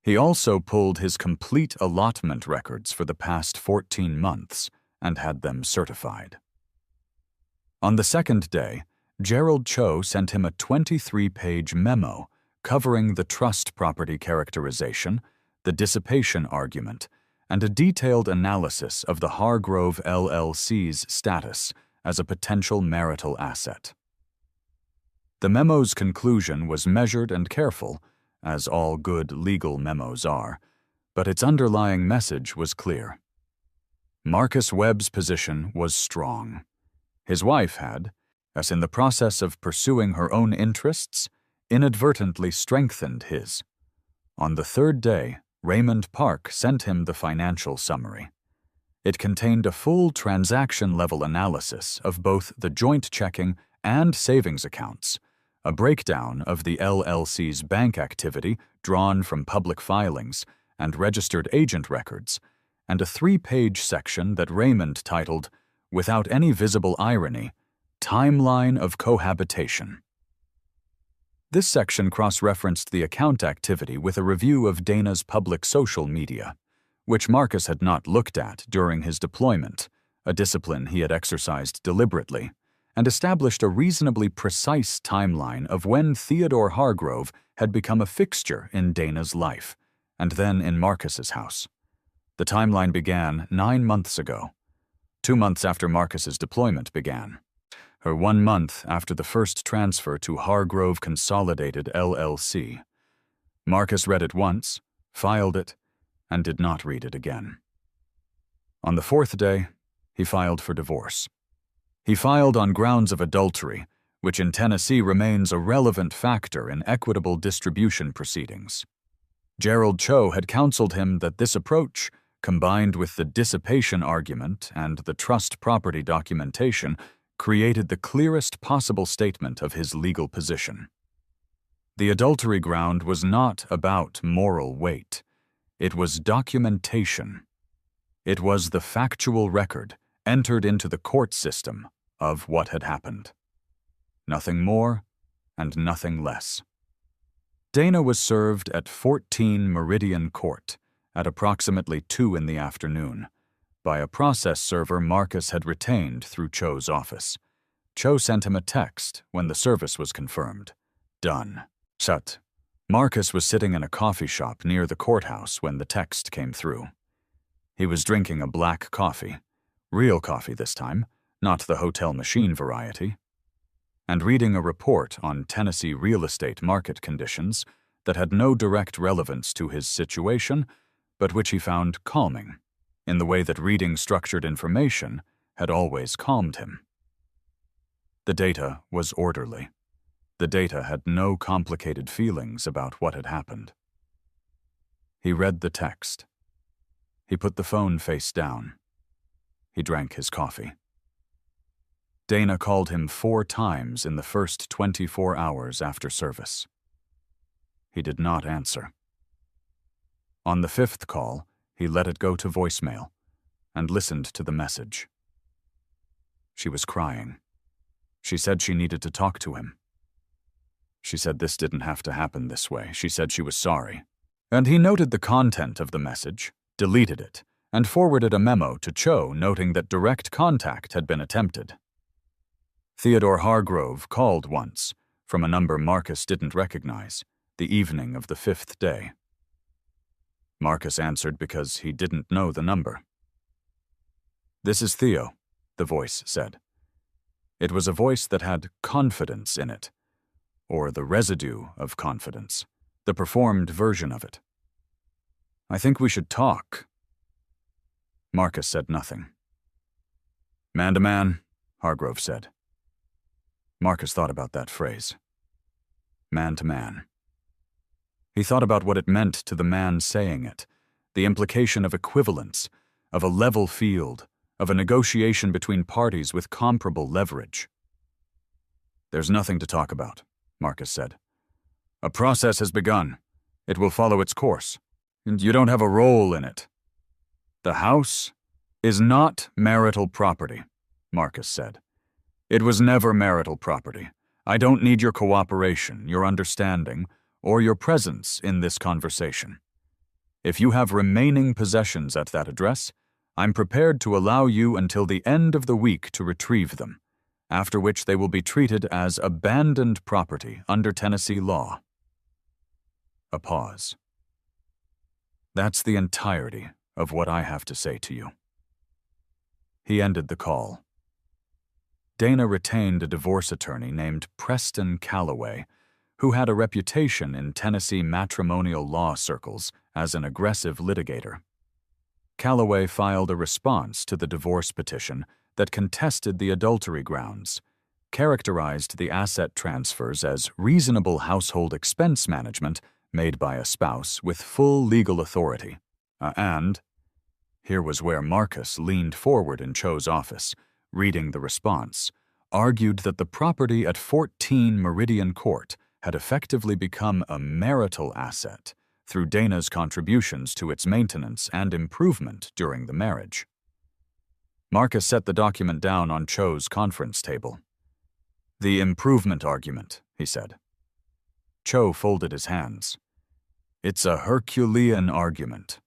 He also pulled his complete allotment records for the past 14 months and had them certified. On the second day, Gerald Cho sent him a 23-page memo covering the trust property characterization, the dissipation argument, and a detailed analysis of the Hargrove LLC's status as a potential marital asset. The memo's conclusion was measured and careful, as all good legal memos are, but its underlying message was clear. Marcus Webb's position was strong. His wife had, as in the process of pursuing her own interests, inadvertently strengthened his. On the third day, Raymond Park sent him the financial summary. It contained a full transaction-level analysis of both the joint checking and savings accounts, a breakdown of the LLC's bank activity drawn from public filings and registered agent records, and a 3-page section that Raymond titled, without any visible irony, Timeline of Cohabitation. This section cross-referenced the account activity with a review of Dana's public social media, which Marcus had not looked at during his deployment, a discipline he had exercised deliberately, and established a reasonably precise timeline of when Theodore Hargrove had become a fixture in Dana's life, and then in Marcus's house. The timeline began 9 months ago, 2 months after Marcus's deployment began, or 1 month after the first transfer to Hargrove Consolidated LLC. Marcus read it once, filed it, and did not read it again. On the 4th day, he filed for divorce. He filed on grounds of adultery, which in Tennessee remains a relevant factor in equitable distribution proceedings. Gerald Cho had counseled him that this approach, combined with the dissipation argument and the trust property documentation, created the clearest possible statement of his legal position. The adultery ground was not about moral weight. It was documentation. It was the factual record entered into the court system of what had happened. Nothing more and nothing less. Dana was served at 14 Meridian Court at approximately 2 in the afternoon by a process server Marcus had retained through Cho's office. Cho sent him a text when the service was confirmed. Done. Shut. Marcus was sitting in a coffee shop near the courthouse when the text came through. He was drinking a black coffee, real coffee this time, not the hotel machine variety, and reading a report on Tennessee real estate market conditions that had no direct relevance to his situation, but which he found calming, in the way that reading structured information had always calmed him. The data was orderly. The data had no complicated feelings about what had happened. He read the text. He put the phone face down. He drank his coffee. Dana called him 4 times in the first 24 hours after service. He did not answer. On the 5th call, he let it go to voicemail and listened to the message. She was crying. She said she needed to talk to him. She said this didn't have to happen this way. She said she was sorry. And he noted the content of the message, deleted it, and forwarded a memo to Cho noting that direct contact had been attempted. Theodore Hargrove called once, from a number Marcus didn't recognize, the evening of the 5th day. Marcus answered because he didn't know the number. "This is Theo," the voice said. It was a voice that had confidence in it, or the residue of confidence, the performed version of it. "I think we should talk." Marcus said nothing. "Man to man," Hargrove said. Marcus thought about that phrase. Man to man. He thought about what it meant to the man saying it, the implication of equivalence, of a level field, of a negotiation between parties with comparable leverage. "There's nothing to talk about," Marcus said. "A process has begun. It will follow its course, and you don't have a role in it." "The house is not marital property," Marcus said. "It was never marital property. I don't need your cooperation, your understanding, or your presence in this conversation. If you have remaining possessions at that address, I'm prepared to allow you until the end of the week to retrieve them, after which they will be treated as abandoned property under Tennessee law." A pause. "That's the entirety of what I have to say to you." He ended the call. Dana retained a divorce attorney named Preston Calloway, who had a reputation in Tennessee matrimonial law circles as an aggressive litigator. Calloway filed a response to the divorce petition that contested the adultery grounds, characterized the asset transfers as reasonable household expense management made by a spouse with full legal authority, and here was where Marcus leaned forward in Cho's office, reading the response, argued that the property at 14 Meridian Court had effectively become a marital asset through Dana's contributions to its maintenance and improvement during the marriage. Marcus set the document down on Cho's conference table. "The improvement argument," he said. Cho folded his hands. "It's a Herculean argument.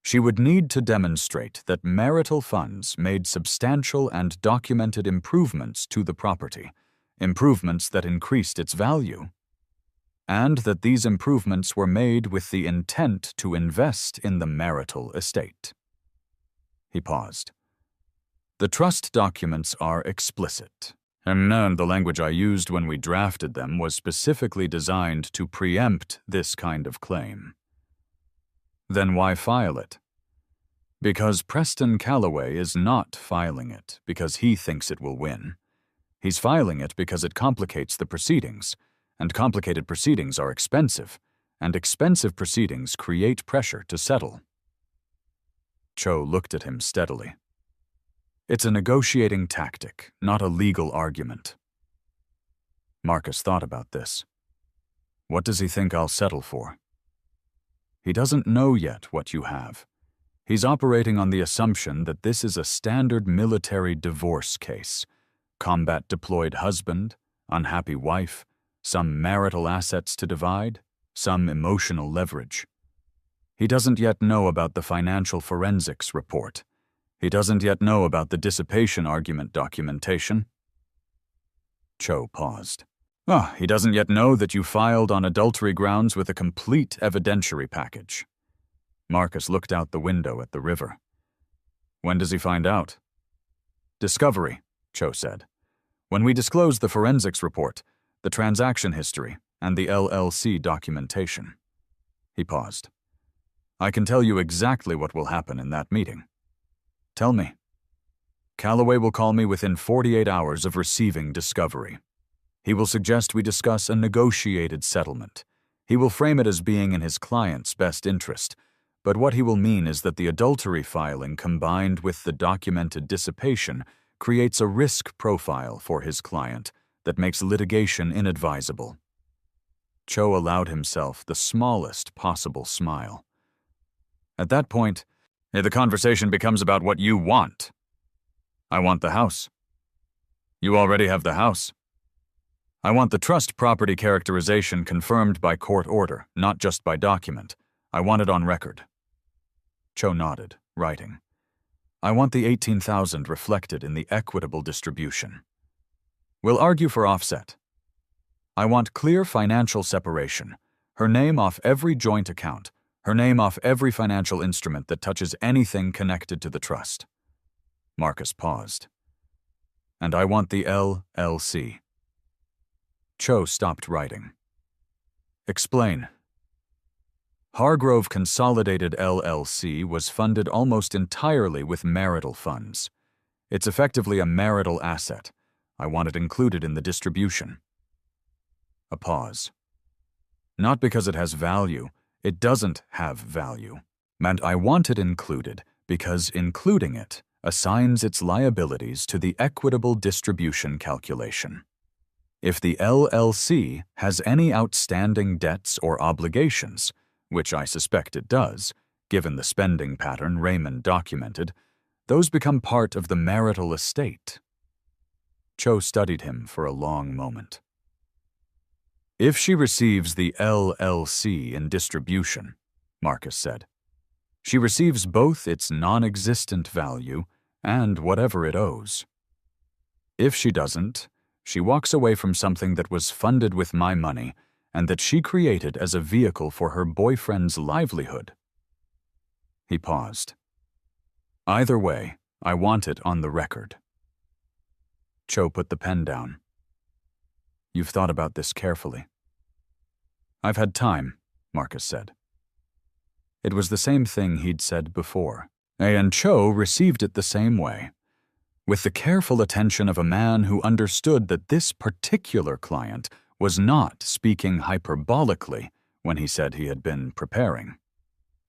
She would need to demonstrate that marital funds made substantial and documented improvements to the property, improvements that increased its value, and that these improvements were made with the intent to invest in the marital estate." He paused. "The trust documents are explicit, and the language I used when we drafted them was specifically designed to preempt this kind of claim." "Then why file it?" "Because Preston Calloway is not filing it because he thinks it will win. He's filing it because it complicates the proceedings, and complicated proceedings are expensive, and expensive proceedings create pressure to settle." Cho looked at him steadily. "It's a negotiating tactic, not a legal argument." Marcus thought about this. "What does he think I'll settle for?" "He doesn't know yet what you have. He's operating on the assumption that this is a standard military divorce case. Combat deployed husband, unhappy wife, some marital assets to divide, some emotional leverage. He doesn't yet know about the financial forensics report. He doesn't yet know about the dissipation argument documentation." Cho paused. "He doesn't yet know that you filed on adultery grounds with a complete evidentiary package." Marcus looked out the window at the river. "When does he find out?" "Discovery," Cho said. "When we disclose the forensics report, the transaction history, and the LLC documentation." He paused. "I can tell you exactly what will happen in that meeting." "Tell me." "Calloway will call me within 48 hours of receiving discovery. He will suggest we discuss a negotiated settlement. He will frame it as being in his client's best interest, but what he will mean is that the adultery filing combined with the documented dissipation creates a risk profile for his client that makes litigation inadvisable." Cho allowed himself the smallest possible smile. "At that point, the conversation becomes about what you want." "I want the house." "You already have the house." "I want the trust property characterization confirmed by court order, not just by document. I want it on record." Cho nodded, writing. "I want the $18,000 reflected in the equitable distribution. We'll argue for offset. I want clear financial separation, her name off every joint account, her name off every financial instrument that touches anything connected to the trust." Marcus paused. "And I want the LLC." Cho stopped writing. "Explain." Hargrove Consolidated LLC was funded almost entirely with marital funds. It's effectively a marital asset. I want it included in the distribution. A pause. Not because it has value. It doesn't have value. And I want it included because including it assigns its liabilities to the equitable distribution calculation. If the LLC has any outstanding debts or obligations, which I suspect it does, given the spending pattern Raymond documented, those become part of the marital estate. Cho studied him for a long moment. If she receives the LLC in distribution, Marcus said, she receives both its non-existent value and whatever it owes. If she doesn't, she walks away from something that was funded with my money and that she created as a vehicle for her boyfriend's livelihood. He paused. Either way, I want it on the record. Cho put the pen down. You've thought about this carefully. I've had time, Marcus said. It was the same thing he'd said before, and Cho received it the same way, with the careful attention of a man who understood that this particular client was not speaking hyperbolically when he said he had been preparing.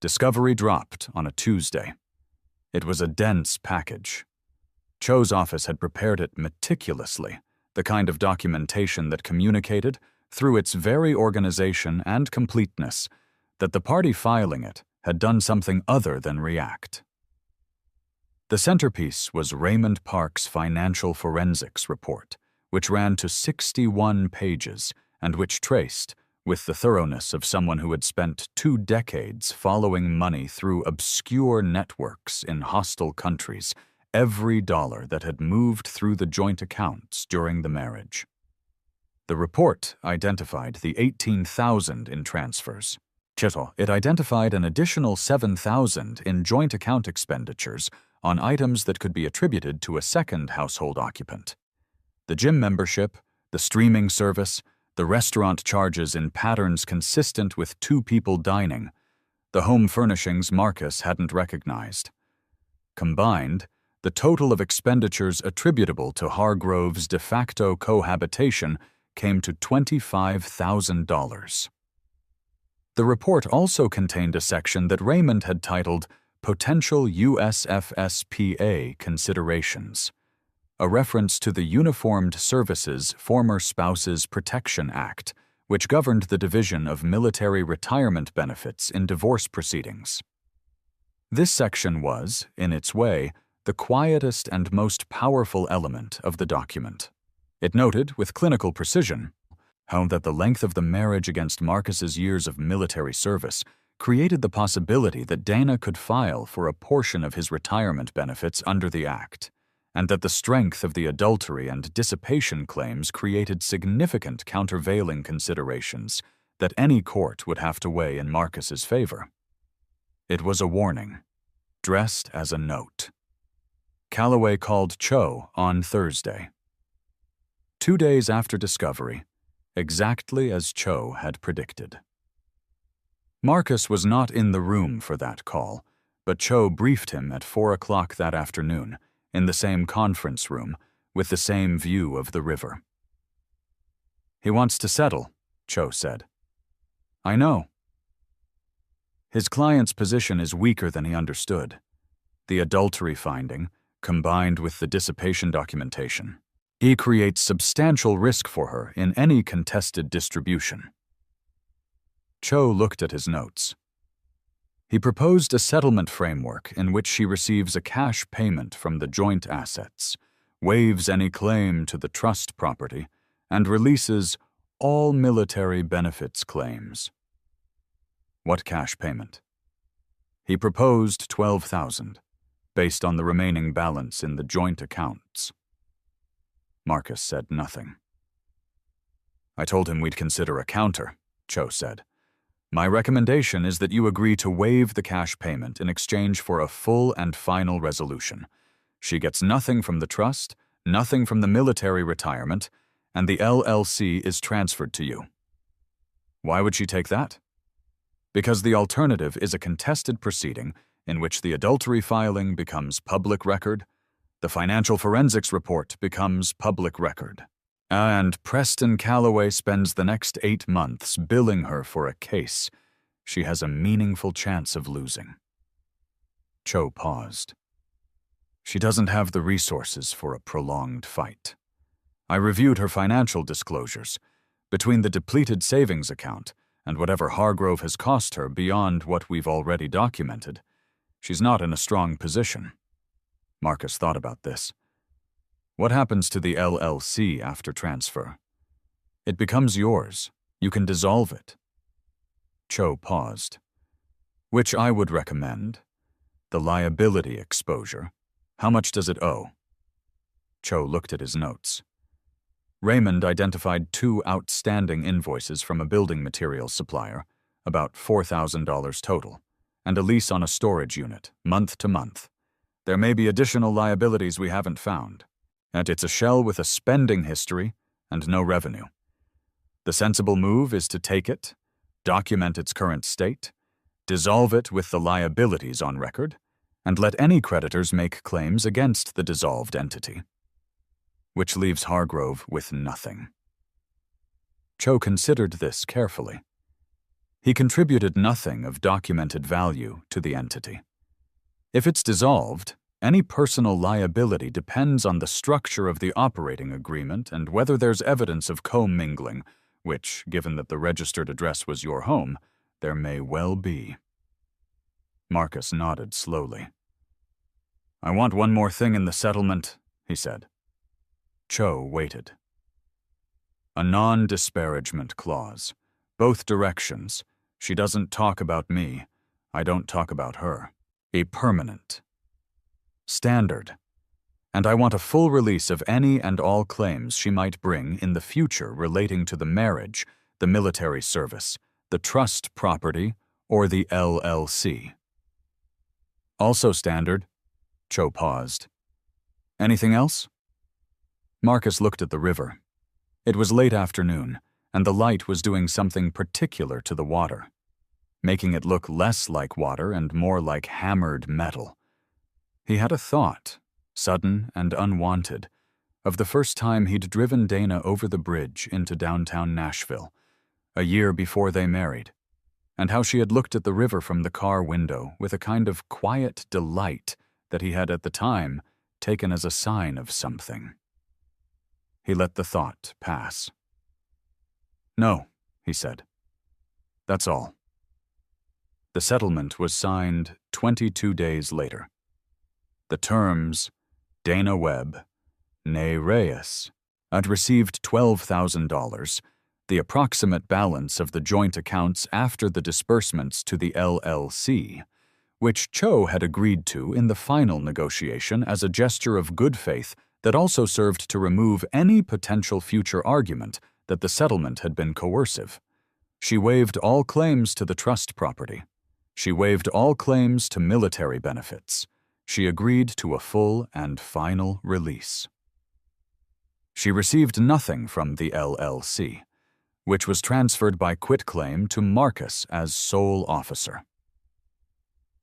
Discovery dropped on a Tuesday. It was a dense package. Cho's office had prepared it meticulously, the kind of documentation that communicated, through its very organization and completeness, that the party filing it had done something other than react. The centerpiece was Raymond Park's financial forensics report, which ran to 61 pages and which traced, with the thoroughness of someone who had spent 2 decades following money through obscure networks in hostile countries, every dollar that had moved through the joint accounts during the marriage. The report identified the $18,000 in transfers. It identified an additional $7,000 in joint account expenditures on items that could be attributed to a second household occupant. The gym membership, the streaming service, the restaurant charges in patterns consistent with 2 people dining, the home furnishings Marcus hadn't recognized. Combined, the total of expenditures attributable to Hargrove's de facto cohabitation came to $25,000. The report also contained a section that Raymond had titled Potential USFSPA Considerations, a reference to the Uniformed Services Former Spouses Protection Act, which governed the division of military retirement benefits in divorce proceedings. This section was, in its way, the quietest and most powerful element of the document. It noted, with clinical precision, how that the length of the marriage against Marcus's years of military service created the possibility that Dana could file for a portion of his retirement benefits under the Act, and that the strength of the adultery and dissipation claims created significant countervailing considerations that any court would have to weigh in Marcus's favor. It was a warning, dressed as a note. Calloway called Cho on Thursday. 2 days after discovery, exactly as Cho had predicted. Marcus was not in the room for that call, but Cho briefed him at 4 o'clock that afternoon, in the same conference room, with the same view of the river. He wants to settle, Cho said. I know. His client's position is weaker than he understood. The adultery finding, combined with the dissipation documentation, creates substantial risk for her in any contested distribution. Cho looked at his notes. He proposed a settlement framework in which she receives a cash payment from the joint assets, waives any claim to the trust property, and releases all military benefits claims. What cash payment? He proposed $12,000, based on the remaining balance in the joint accounts. Marcus said nothing. I told him we'd consider a counter, Cho said. My recommendation is that you agree to waive the cash payment in exchange for a full and final resolution. She gets nothing from the trust, nothing from the military retirement, and the LLC is transferred to you. Why would she take that? Because the alternative is a contested proceeding in which the adultery filing becomes public record, the financial forensics report becomes public record, And Preston Calloway spends the next 8 months billing her for a case she has a meaningful chance of losing. Cho paused. She doesn't have the resources for a prolonged fight. I reviewed her financial disclosures. Between the depleted savings account and whatever Hargrove has cost her beyond what we've already documented, she's not in a strong position. Marcus thought about this. What happens to the LLC after transfer? It becomes yours. You can dissolve it. Cho paused. Which I would recommend. The liability exposure. How much does it owe? Cho looked at his notes. Raymond identified 2 outstanding invoices from a building materials supplier, about $4,000 total, and a lease on a storage unit, month to month. There may be additional liabilities we haven't found, and it's a shell with a spending history and no revenue. The sensible move is to take it, document its current state, dissolve it with the liabilities on record, and let any creditors make claims against the dissolved entity. Which leaves Hargrove with nothing. Cho considered this carefully. He contributed nothing of documented value to the entity. If it's dissolved, any personal liability depends on the structure of the operating agreement and whether there's evidence of commingling, which, given that the registered address was your home, there may well be. Marcus nodded slowly. I want one more thing in the settlement, he said. Cho waited. A non-disparagement clause. Both directions. She doesn't talk about me. I don't talk about her. A permanent. Standard. And I want a full release of any and all claims she might bring in the future relating to the marriage, the military service, the trust property, or the LLC. Also standard. Cho paused. Anything else? Marcus looked at the river. It was late afternoon, and the light was doing something particular to the water, making it look less like water and more like hammered metal. He had a thought, sudden and unwanted, of the first time he'd driven Dana over the bridge into downtown Nashville, a year before they married, and how she had looked at the river from the car window with a kind of quiet delight that he had at the time taken as a sign of something. He let the thought pass. No, he said. That's all. The settlement was signed 22 days later. The terms, Dana Webb, née Reyes, had received $12,000, the approximate balance of the joint accounts after the disbursements to the LLC, which Cho had agreed to in the final negotiation as a gesture of good faith that also served to remove any potential future argument that the settlement had been coercive. She waived all claims to the trust property. She waived all claims to military benefits. She agreed to a full and final release. She received nothing from the LLC, which was transferred by quitclaim to Marcus as sole officer.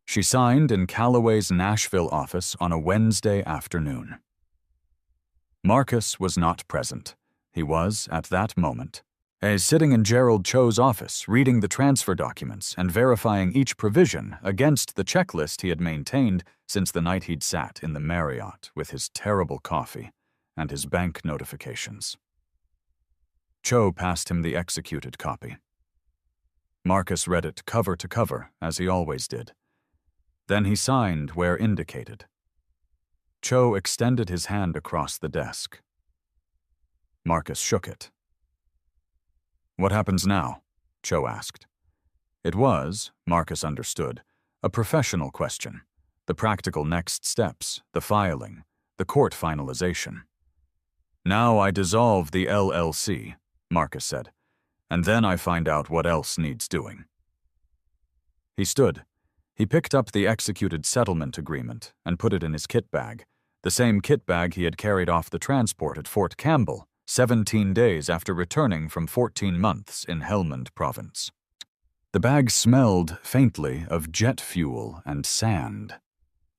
She signed in Calloway's Nashville office on a Wednesday afternoon. Marcus was not present. He was, at that moment, sitting in Gerald Cho's office, reading the transfer documents and verifying each provision against the checklist he had maintained since the night he'd sat in the Marriott with his terrible coffee and his bank notifications. Cho passed him the executed copy. Marcus read it cover to cover, as he always did. Then he signed where indicated. Cho extended his hand across the desk. Marcus shook it. What happens now? Cho asked. It was, Marcus understood, a professional question, the practical next steps, the filing, the court finalization. Now I dissolve the LLC, Marcus said, and then I find out what else needs doing. He stood. He picked up the executed settlement agreement and put it in his kit bag, the same kit bag he had carried off the transport at Fort Campbell, 17 days after returning from 14 months in Helmand Province. The bag smelled faintly of jet fuel and sand.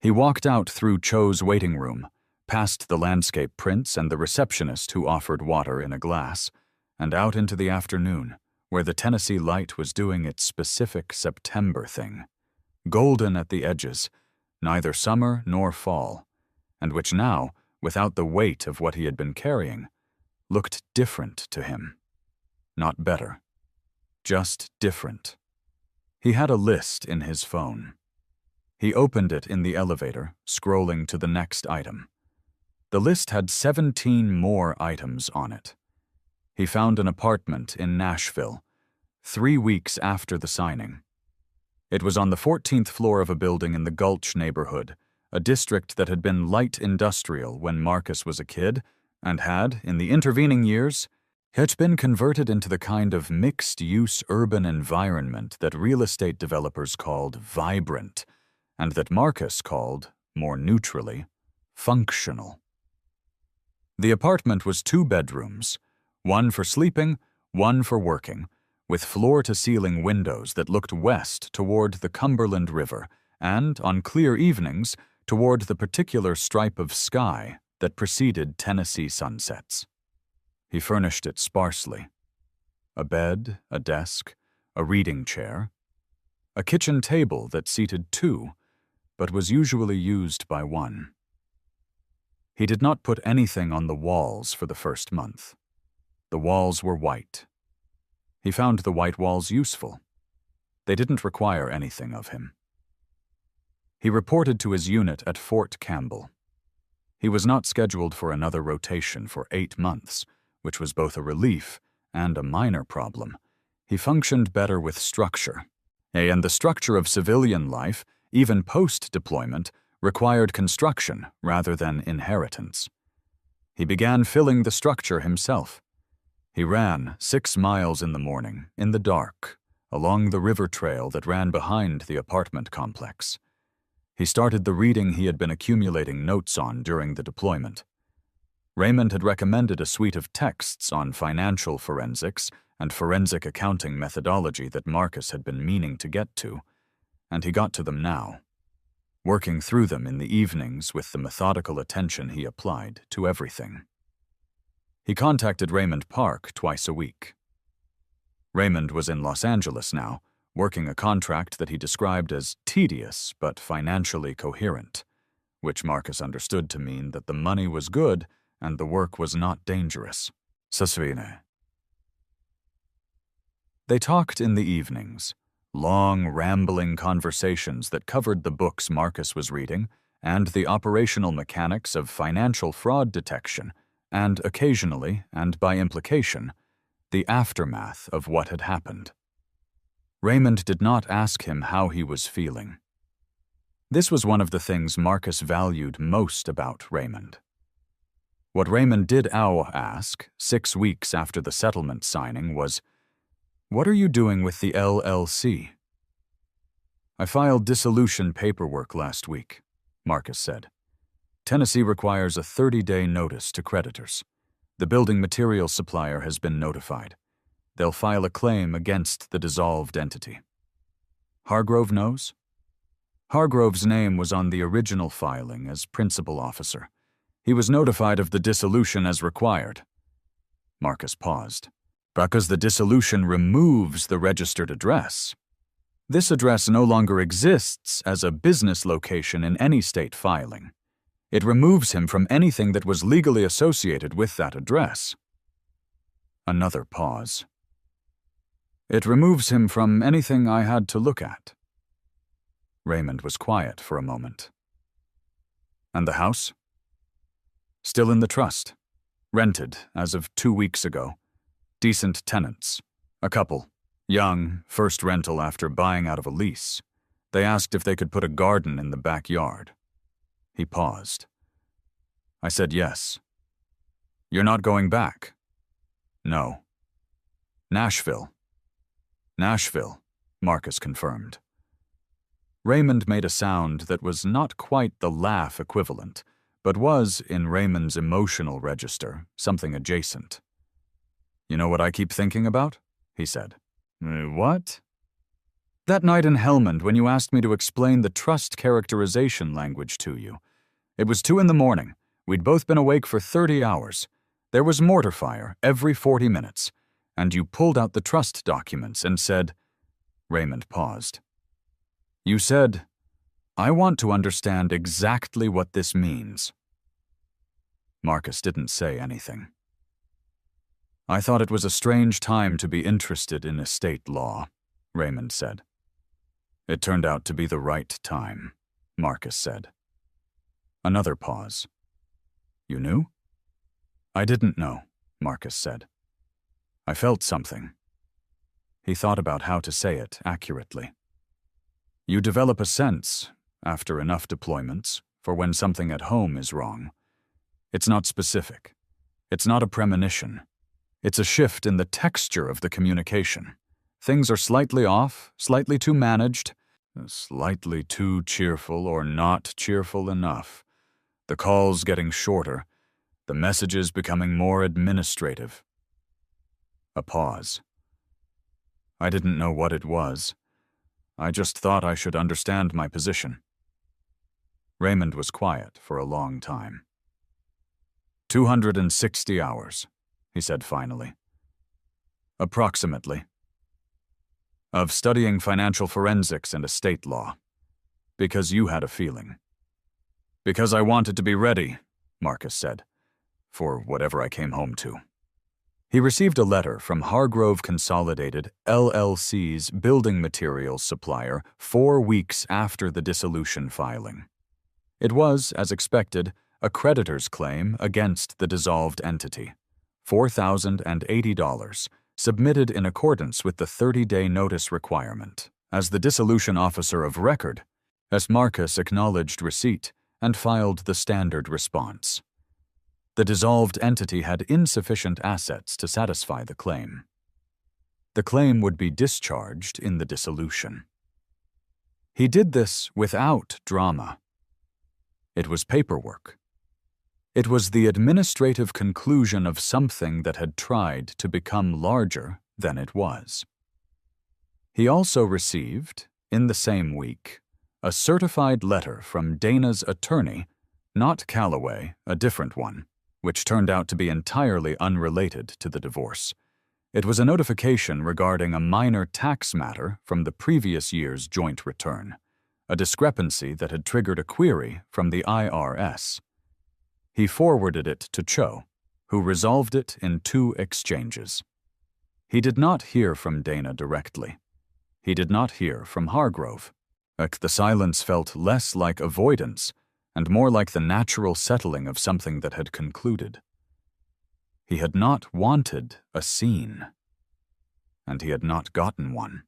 He walked out through Cho's waiting room, past the landscape prints and the receptionist who offered water in a glass, and out into the afternoon, where the Tennessee light was doing its specific September thing, golden at the edges, neither summer nor fall, and which now, without the weight of what he had been carrying, looked different to him. Not better. Just different. He had a list in his phone. He opened it in the elevator, scrolling to the next item. The list had 17 more items on it. He found an apartment in Nashville, 3 weeks after the signing. It was on the 14th floor of a building in the Gulch neighborhood, a district that had been light industrial when Marcus was a kid, and had, in the intervening years, had been converted into the kind of mixed-use urban environment that real estate developers called vibrant, and that Marcus called, more neutrally, functional. The apartment was 2 bedrooms, one for sleeping, one for working, with floor-to-ceiling windows that looked west toward the Cumberland River and, on clear evenings, toward the particular stripe of sky that preceded Tennessee sunsets. He furnished it sparsely. A bed, a desk, a reading chair, a kitchen table that seated 2, but was usually used by 1. He did not put anything on the walls for the first month. The walls were white. He found the white walls useful. They didn't require anything of him. He reported to his unit at Fort Campbell. He was not scheduled for another rotation for 8 months, which was both a relief and a minor problem. He functioned better with structure. And the structure of civilian life, even post-deployment, required construction rather than inheritance. He began filling the structure himself. He ran 6 miles in the morning, in the dark, along the river trail that ran behind the apartment complex. He started the reading he had been accumulating notes on during the deployment. Raymond had recommended a suite of texts on financial forensics and forensic accounting methodology that Marcus had been meaning to get to, and he got to them now, working through them in the evenings with the methodical attention he applied to everything. He contacted Raymond Park twice a week. Raymond was in Los Angeles now, working a contract that he described as tedious but financially coherent, which Marcus understood to mean that the money was good and the work was not dangerous. Sasvine. They talked in the evenings, long, rambling conversations that covered the books Marcus was reading and the operational mechanics of financial fraud detection and occasionally, and by implication, the aftermath of what had happened. Raymond did not ask him how he was feeling. This was one of the things Marcus valued most about Raymond. What Raymond did ask 6 weeks after the settlement signing was, "What are you doing with the LLC?" "I filed dissolution paperwork last week," Marcus said. "Tennessee requires a 30-day notice to creditors. The building material supplier has been notified. They'll file a claim against the dissolved entity." "Hargrove knows?" Hargrove's name was on the original filing as principal officer. He was notified of the dissolution as required. Marcus paused. "Because the dissolution removes the registered address. This address no longer exists as a business location in any state filing. It removes him from anything that was legally associated with that address." Another pause. "It removes him from anything I had to look at." Raymond was quiet for a moment. "And the house?" "Still in the trust. Rented as of 2 weeks ago. Decent tenants. A couple. Young, first rental after buying out of a lease. They asked if they could put a garden in the backyard." He paused. I said yes. "You're not going back?" "No." "Nashville." "Nashville," Marcus confirmed. Raymond made a sound that was not quite the laugh equivalent, but was, in Raymond's emotional register, something adjacent. "You know what I keep thinking about?" he said. "What?" "That night in Helmand when you asked me to explain the trust characterization language to you. It was 2 in the morning. We'd both been awake for 30 hours. There was mortar fire every 40 minutes, and you pulled out the trust documents and said—" Raymond paused. "You said, 'I want to understand exactly what this means.'" Marcus didn't say anything. "I thought it was a strange time to be interested in estate law," Raymond said. "It turned out to be the right time," Marcus said. Another pause. "You knew?" "I didn't know," Marcus said. "I felt something." He thought about how to say it accurately. "You develop a sense, after enough deployments, for when something at home is wrong. It's not specific. It's not a premonition. It's a shift in the texture of the communication. Things are slightly off, slightly too managed, slightly too cheerful or not cheerful enough. The calls getting shorter, the messages becoming more administrative." A pause. "I didn't know what it was. I just thought I should understand my position." Raymond was quiet for a long time. 260 hours, he said finally. "Approximately. Of studying financial forensics and estate law. Because you had a feeling." "Because I wanted to be ready," Marcus said, "for whatever I came home to." He received a letter from Hargrove Consolidated, LLC's building materials supplier 4 weeks after the dissolution filing. It was, as expected, a creditor's claim against the dissolved entity, $4,080, submitted in accordance with the 30-day notice requirement. As the dissolution officer of record, S. Marcus acknowledged receipt and filed the standard response. The dissolved entity had insufficient assets to satisfy the claim. The claim would be discharged in the dissolution. He did this without drama. It was paperwork. It was the administrative conclusion of something that had tried to become larger than it was. He also received, in the same week, a certified letter from Dana's attorney, not Calloway, a different one, which turned out to be entirely unrelated to the divorce. It was a notification regarding a minor tax matter from the previous year's joint return, a discrepancy that had triggered a query from the IRS. He forwarded it to Cho, who resolved it in 2 exchanges. He did not hear from Dana directly. He did not hear from Hargrove. The silence felt less like avoidance and more like the natural settling of something that had concluded. He had not wanted a scene, and he had not gotten one.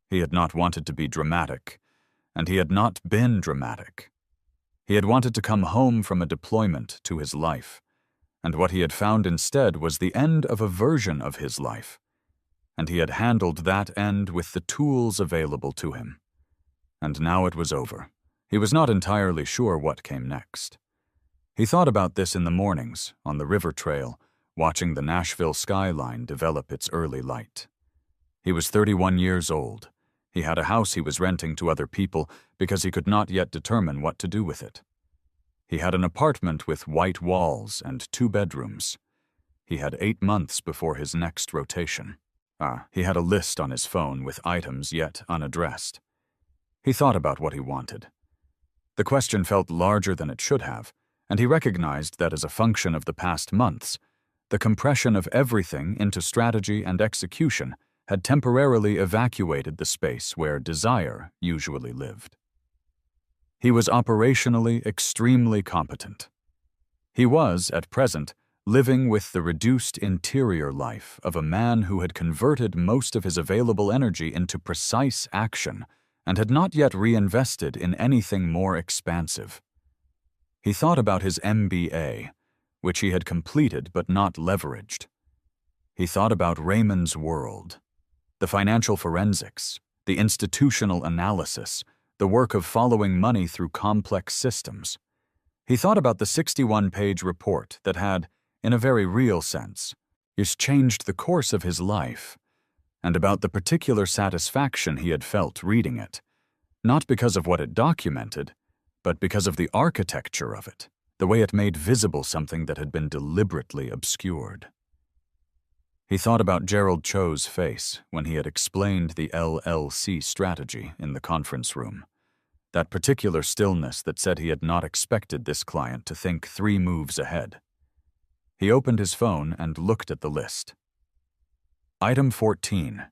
He had not wanted to be dramatic, and he had not been dramatic. He had wanted to come home from a deployment to his life, and what he had found instead was the end of a version of his life, and he had handled that end with the tools available to him. And now it was over. He was not entirely sure what came next. He thought about this in the mornings, on the river trail, watching the Nashville skyline develop its early light. He was 31 years old. He had a house he was renting to other people because he could not yet determine what to do with it. He had an apartment with white walls and 2 bedrooms. He had 8 months before his next rotation. He had a list on his phone with items yet unaddressed. He thought about what he wanted. The question felt larger than it should have, and he recognized that as a function of the past months, the compression of everything into strategy and execution had temporarily evacuated the space where desire usually lived. He was operationally extremely competent. He was, at present, living with the reduced interior life of a man who had converted most of his available energy into precise action and had not yet reinvested in anything more expansive. He thought about his MBA, which he had completed but not leveraged. He thought about Raymond's world, the financial forensics, the institutional analysis, the work of following money through complex systems. He thought about the 61-page report that had, in a very real sense, changed the course of his life, and about the particular satisfaction he had felt reading it, not because of what it documented, but because of the architecture of it the way it made visible something that had been deliberately obscured. He thought about Gerald Cho's face when he had explained the LLC strategy in the conference room. That particular stillness that said he had not expected this client to think 3 moves ahead. He opened his phone and looked at the list. Item 14.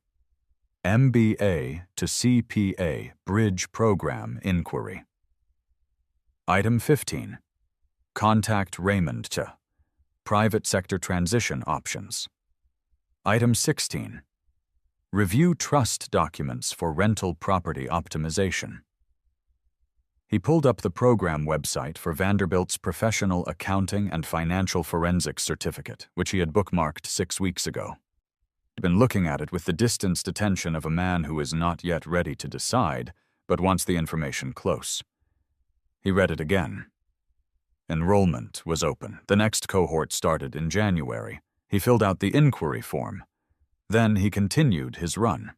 MBA to CPA Bridge Program Inquiry. Item 15. Contact Raymond Cha. Private Sector Transition Options. Item 16. Review trust documents for rental property optimization. He pulled up the program website for Vanderbilt's Professional Accounting and Financial Forensics Certificate, which he had bookmarked 6 weeks ago. He'd been looking at it with the distanced attention of a man who is not yet ready to decide, but wants the information close. He read it again. Enrollment was open. The next cohort started in January. He filled out the inquiry form. Then he continued his run.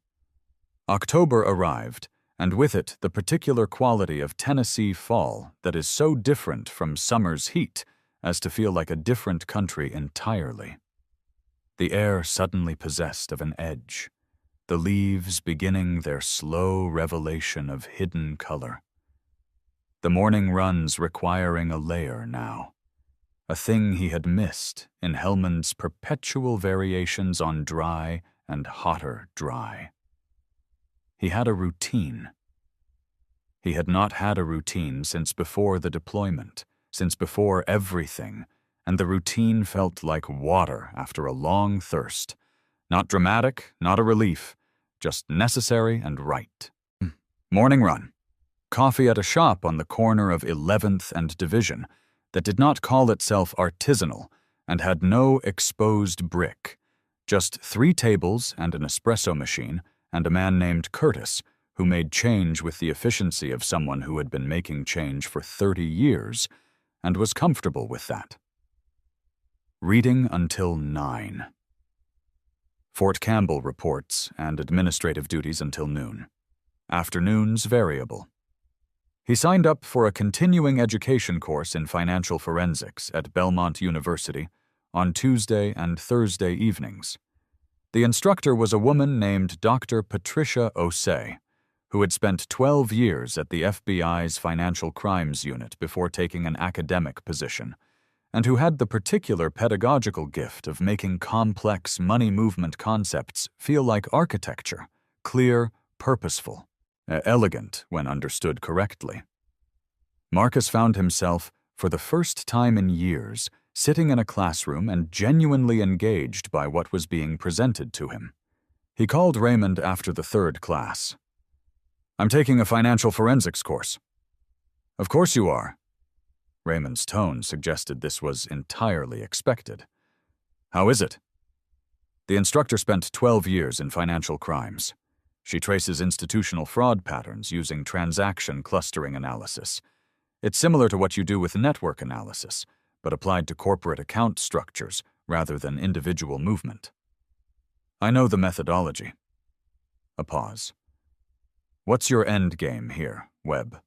October arrived, and with it the particular quality of Tennessee fall that is so different from summer's heat as to feel like a different country entirely. The air suddenly possessed of an edge, the leaves beginning their slow revelation of hidden color. The morning runs requiring a layer now, a thing he had missed in Hellman's perpetual variations on dry and hotter dry. He had a routine. He had not had a routine since before the deployment, since before everything, and the routine felt like water after a long thirst. Not dramatic, not a relief, just necessary and right. Morning run. Coffee at a shop on the corner of 11th and Division that did not call itself artisanal and had no exposed brick, just 3 tables and an espresso machine and a man named Curtis who made change with the efficiency of someone who had been making change for 30 years and was comfortable with that. Reading until 9. Fort Campbell reports and administrative duties until noon. Afternoons variable. He signed up for a continuing education course in financial forensics at Belmont University on Tuesday and Thursday evenings. The instructor was a woman named Dr. Patricia Osei, who had spent 12 years at the FBI's Financial Crimes Unit before taking an academic position, and who had the particular pedagogical gift of making complex money movement concepts feel like architecture, clear, purposeful, elegant when understood correctly. Marcus found himself, for the first time in years, sitting in a classroom and genuinely engaged by what was being presented to him. He called Raymond after the 3rd class. "I'm taking a financial forensics course." "Of course you are." Raymond's tone suggested this was entirely expected. "How is it?" "The instructor spent 12 years in financial crimes. She traces institutional fraud patterns using transaction clustering analysis. It's similar to what you do with network analysis, but applied to corporate account structures rather than individual movement." "I know the methodology." A pause. "What's your end game here, Webb?"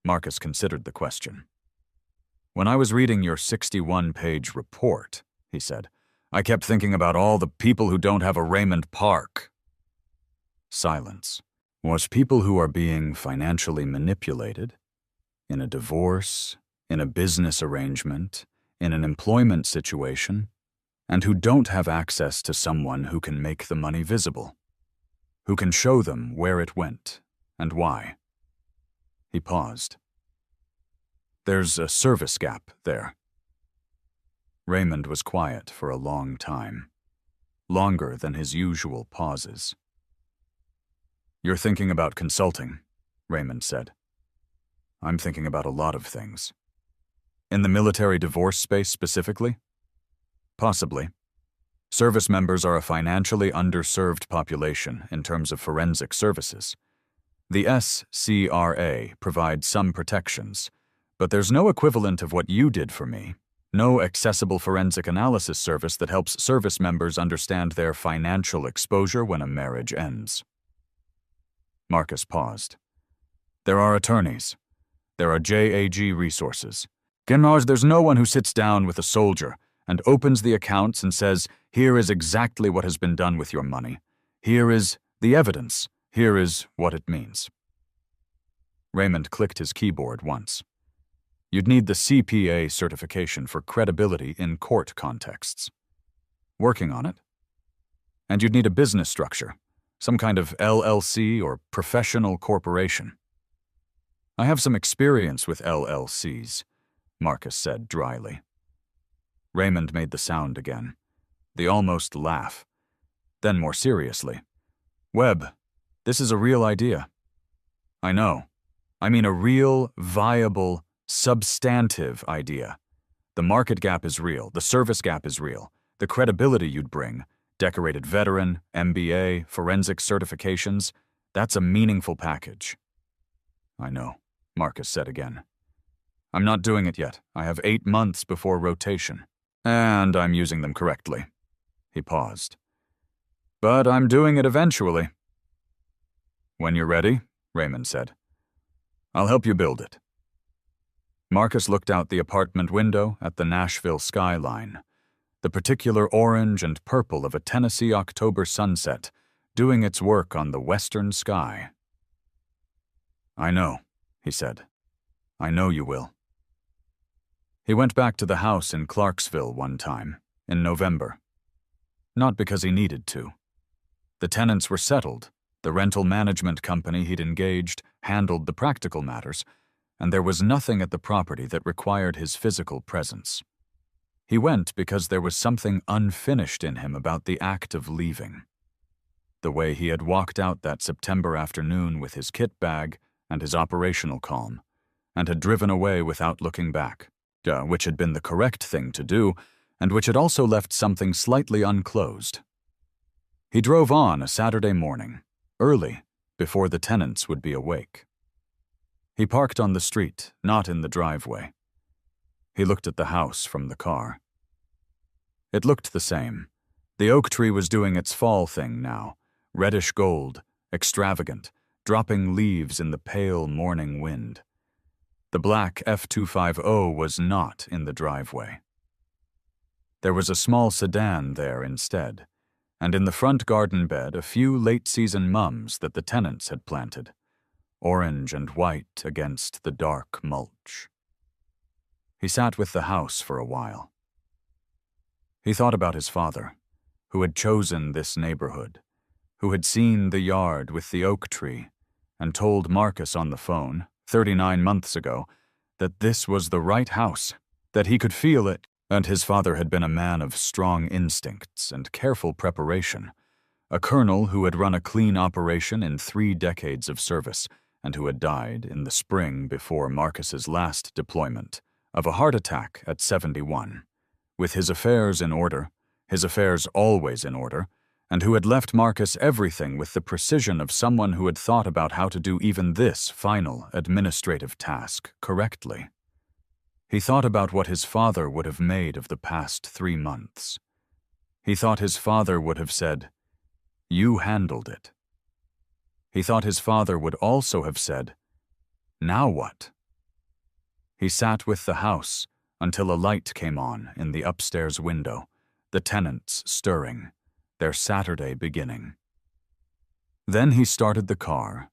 Marcus considered the question. "When I was reading your 61-page report," he said, "I kept thinking about all the people who don't have a Raymond Park." Silence. Was people who are being financially manipulated? In a divorce, in a business arrangement, in an employment situation, and who don't have access to someone who can make the money visible, who can show them where it went and why. He paused. "There's a service gap there." Raymond was quiet for a long time, longer than his usual pauses. "You're thinking about consulting," Raymond said. "I'm thinking about a lot of things." "In the military divorce space specifically?" "Possibly. Service members are a financially underserved population in terms of forensic services. The SCRA provides some protections, but there's no equivalent of what you did for me, no accessible forensic analysis service that helps service members understand their financial exposure when a marriage ends." Marcus paused. "There are attorneys. There are JAG resources. Genmars, there's no one who sits down with a soldier and opens the accounts and says, here is exactly what has been done with your money. Here is the evidence. Here is what it means. Raymond clicked his keyboard once. You'd need the CPA certification for credibility in court contexts. Working on it. And you'd need a business structure, some kind of LLC or professional corporation. I have some experience with LLCs, Marcus said dryly. Raymond made the sound again, the almost laugh. Then more seriously, Webb, this is a real idea. I know. I mean a real, viable, substantive idea. The market gap is real. The service gap is real. The credibility you'd bring, decorated veteran, MBA, forensic certifications, that's a meaningful package. I know, Marcus said again. I'm not doing it yet. I have 8 months before rotation. And I'm using them correctly. He paused. But I'm doing it eventually. When you're ready, Raymond said. I'll help you build it. Marcus looked out the apartment window at the Nashville skyline, the particular orange and purple of a Tennessee October sunset doing its work on the western sky. I know, he said. I know you will. He went back to the house in Clarksville one time, in November. Not because he needed to. The tenants were settled, the rental management company he'd engaged handled the practical matters, and there was nothing at the property that required his physical presence. He went because there was something unfinished in him about the act of leaving. The way he had walked out that September afternoon with his kit bag and his operational calm, and had driven away without looking back, which had been the correct thing to do, and which had also left something slightly unclosed. He drove on a Saturday morning, early, before the tenants would be awake. He parked on the street, not in the driveway. He looked at the house from the car. It looked the same. The oak tree was doing its fall thing now, reddish gold, extravagant, dropping leaves in the pale morning wind. The black F250 was not in the driveway. There was a small sedan there instead, and in the front garden bed a few late-season mums that the tenants had planted, orange and white against the dark mulch. He sat with the house for a while. He thought about his father, who had chosen this neighborhood, who had seen the yard with the oak tree, and told Marcus on the phone, 39 months ago, that this was the right house, that he could feel it, and his father had been a man of strong instincts and careful preparation, a colonel who had run a clean operation in 3 decades of service, and who had died in the spring before Marcus's last deployment, of a heart attack at 71, with his affairs in order, his affairs always in order, and who had left Marcus everything with the precision of someone who had thought about how to do even this final administrative task correctly. He thought about what his father would have made of the past 3 months. He thought his father would have said, "You handled it." He thought his father would also have said, "Now what?" He sat with the house until a light came on in the upstairs window, the tenants stirring, their Saturday beginning. Then he started the car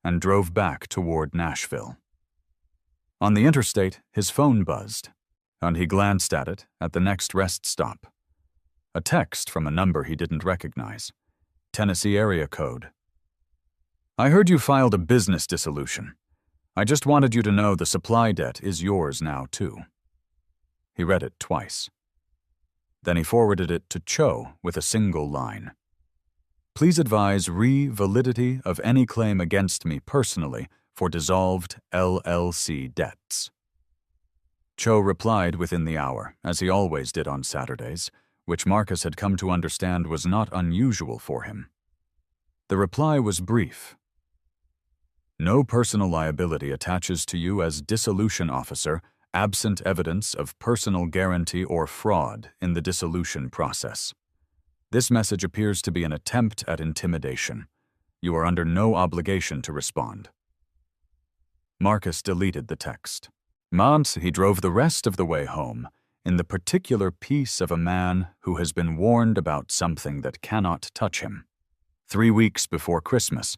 and drove back toward Nashville. On the interstate, his phone buzzed, and he glanced at it at the next rest stop. A text from a number he didn't recognize. Tennessee area code. I heard you filed a business dissolution. I just wanted you to know the supply debt is yours now, too. He read it twice. Then he forwarded it to Cho with a single line. Please advise re-validity of any claim against me personally for dissolved LLC debts. Cho replied within the hour, as he always did on Saturdays, which Marcus had come to understand was not unusual for him. The reply was brief. No personal liability attaches to you as dissolution officer absent evidence of personal guarantee or fraud in the dissolution process. This message appears to be an attempt at intimidation. You are under no obligation to respond. Marcus deleted the text. But he drove the rest of the way home in the particular peace of a man who has been warned about something that cannot touch him. 3 weeks before Christmas,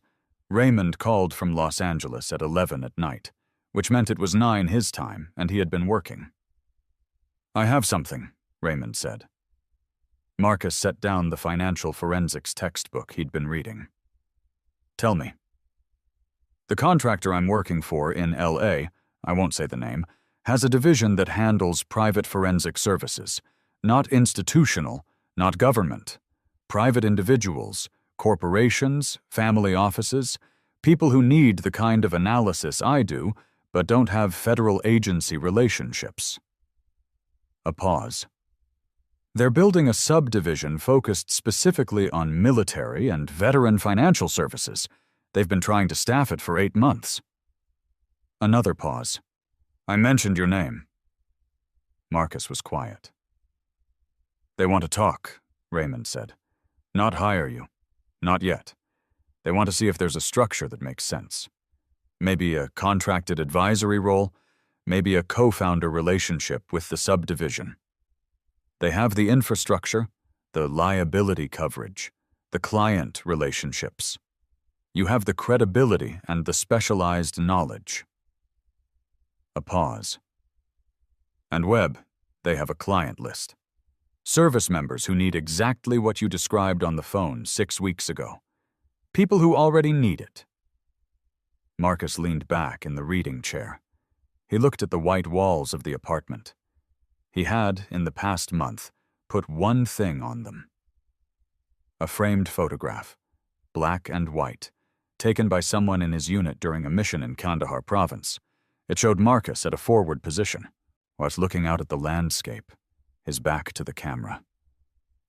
Raymond called from Los Angeles at 11 at night, which meant it was 9 his time and he had been working. "I have something," Raymond said. Marcus set down the financial forensics textbook he'd been reading. "Tell me." "The contractor I'm working for in L.A., I won't say the name, has a division that handles private forensic services, not institutional, not government, private individuals, corporations, family offices, people who need the kind of analysis I do, but don't have federal agency relationships." A pause. "They're building a subdivision focused specifically on military and veteran financial services. They've been trying to staff it for 8 months. Another pause. "I mentioned your name." Marcus was quiet. "They want to talk," Raymond said. "Not hire you. Not yet. They want to see if there's a structure that makes sense. Maybe a contracted advisory role, maybe a co-founder relationship with the subdivision. They have the infrastructure, the liability coverage, the client relationships. You have the credibility and the specialized knowledge." A pause. "And Webb, they have a client list. Service members who need exactly what you described on the phone 6 weeks ago. People who already need it." Marcus leaned back in the reading chair. He looked at the white walls of the apartment. He had, in the past month, put one thing on them. A framed photograph, black and white, taken by someone in his unit during a mission in Kandahar province. It showed Marcus at a forward position, whilst looking out at the landscape, his back to the camera.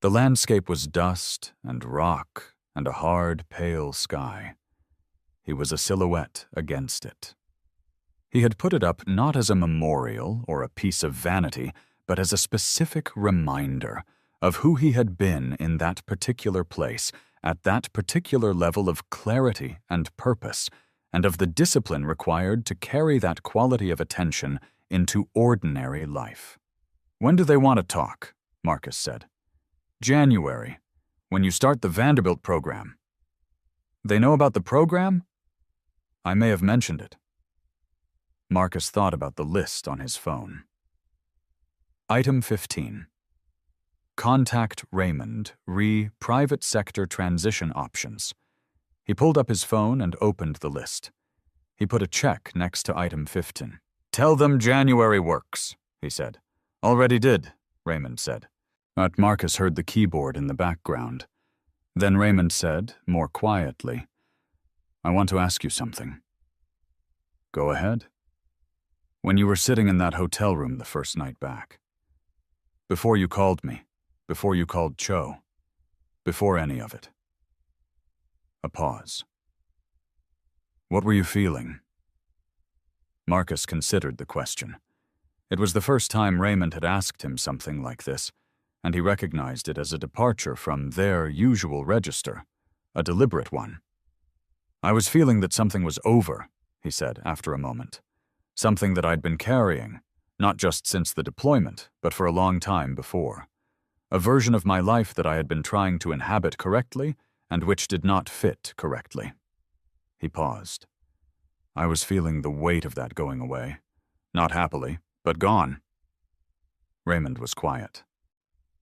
The landscape was dust and rock and a hard, pale sky. He was a silhouette against it. He had put it up not as a memorial or a piece of vanity, but as a specific reminder of who he had been in that particular place, at that particular level of clarity and purpose, and of the discipline required to carry that quality of attention into ordinary life. "When do they want to talk?" Marcus said. "January, when you start the Vanderbilt program." "They know about the program?" "I may have mentioned it." Marcus thought about the list on his phone. Item 15. Contact Raymond re Private Sector Transition Options. He pulled up his phone and opened the list. He put a check next to item 15. "Tell them January works," he said. "Already did," Raymond said. But Marcus heard the keyboard in the background. Then Raymond said, more quietly, "I want to ask you something." "Go ahead." "When you were sitting in that hotel room the first night back, before you called me, before you called Cho, before any of it." A pause. "What were you feeling?" Marcus considered the question. It was the first time Raymond had asked him something like this, and he recognized it as a departure from their usual register, a deliberate one. "I was feeling that something was over," he said after a moment. "Something that I'd been carrying, not just since the deployment, but for a long time before. A version of my life that I had been trying to inhabit correctly and which did not fit correctly." He paused. "I was feeling the weight of that going away. Not happily, but gone." Raymond was quiet.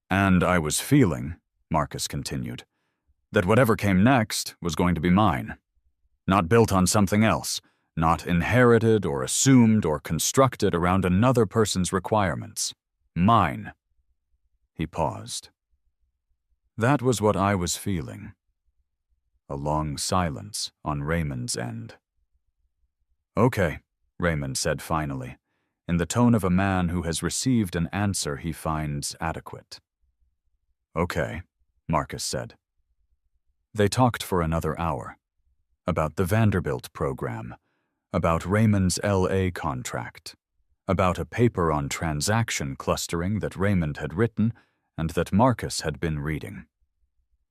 "And I was feeling," Marcus continued, "that whatever came next was going to be mine. Not built on something else, not inherited or assumed or constructed around another person's requirements. Mine." He paused. "That was what I was feeling." A long silence on Raymond's end. "Okay," Raymond said finally, in the tone of a man who has received an answer he finds adequate. "Okay," Marcus said. They talked for another hour. About the Vanderbilt program, about Raymond's L.A. contract, about a paper on transaction clustering that Raymond had written and that Marcus had been reading.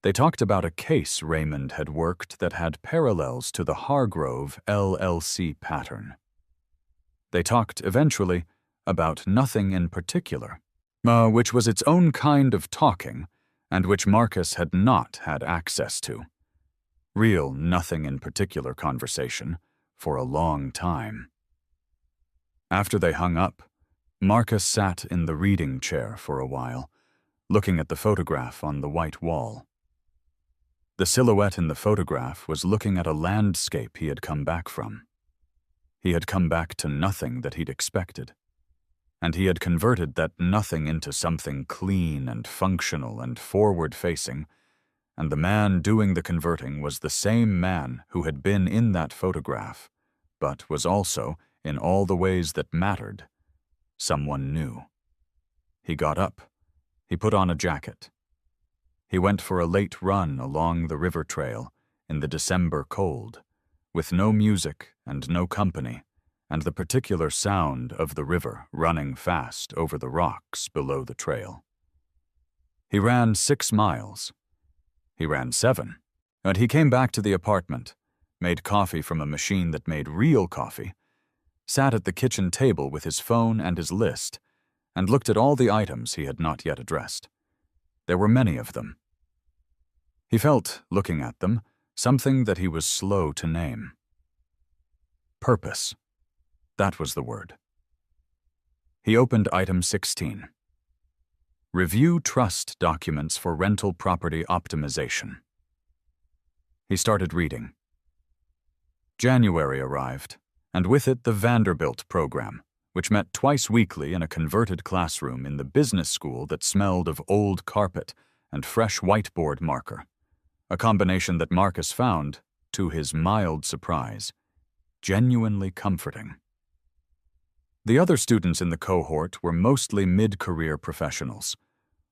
They talked about a case Raymond had worked that had parallels to the Hargrove LLC pattern. They talked, eventually, about nothing in particular, which was its own kind of talking, and which Marcus had not had access to. Real nothing in particular conversation for a long time. After they hung up, Marcus sat in the reading chair for a while, looking at the photograph on the white wall. The silhouette in the photograph was looking at a landscape he had come back from. He had come back to nothing that he'd expected, and he had converted that nothing into something clean and functional and forward-facing, and the man doing the converting was the same man who had been in that photograph, but was also, in all the ways that mattered, someone new. He got up. He put on a jacket. He went for a late run along the river trail in the December cold, with no music and no company, and the particular sound of the river running fast over the rocks below the trail. He ran 6 miles. He ran 7, and he came back to the apartment, made coffee from a machine that made real coffee, sat at the kitchen table with his phone and his list, and looked at all the items he had not yet addressed. There were many of them. He felt, looking at them, something that he was slow to name. Purpose. That was the word. He opened item 16. Review trust documents for rental property optimization. He started reading. January arrived, and with it the Vanderbilt program, which met twice weekly in a converted classroom in the business school that smelled of old carpet and fresh whiteboard marker, a combination that Marcus found, to his mild surprise, genuinely comforting. The other students in the cohort were mostly mid-career professionals,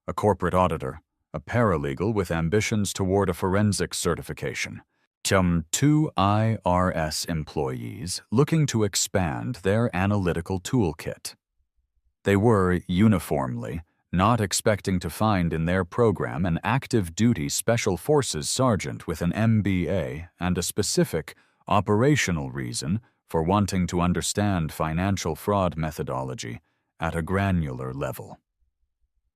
a corporate auditor, a paralegal with ambitions toward a forensics certification, some 2 IRS employees looking to expand their analytical toolkit. They were, uniformly, not expecting to find in their program an active-duty Special Forces sergeant with an MBA and a specific, operational reason for wanting to understand financial fraud methodology at a granular level.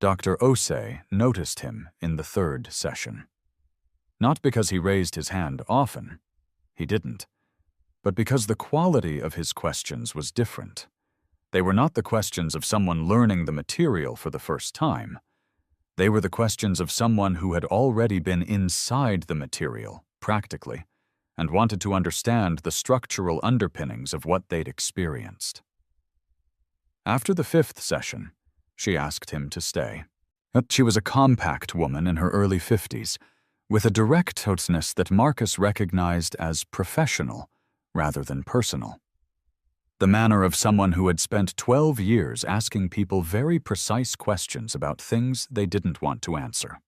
Dr. Osei noticed him in the 3rd session. Not because he raised his hand often, he didn't, but because the quality of his questions was different. They were not the questions of someone learning the material for the first time. They were the questions of someone who had already been inside the material, practically, and wanted to understand the structural underpinnings of what they'd experienced. After the 5th session, she asked him to stay. She was a compact woman in her early 50s, with a directness that Marcus recognized as professional rather than personal. The manner of someone who had spent 12 years asking people very precise questions about things they didn't want to answer.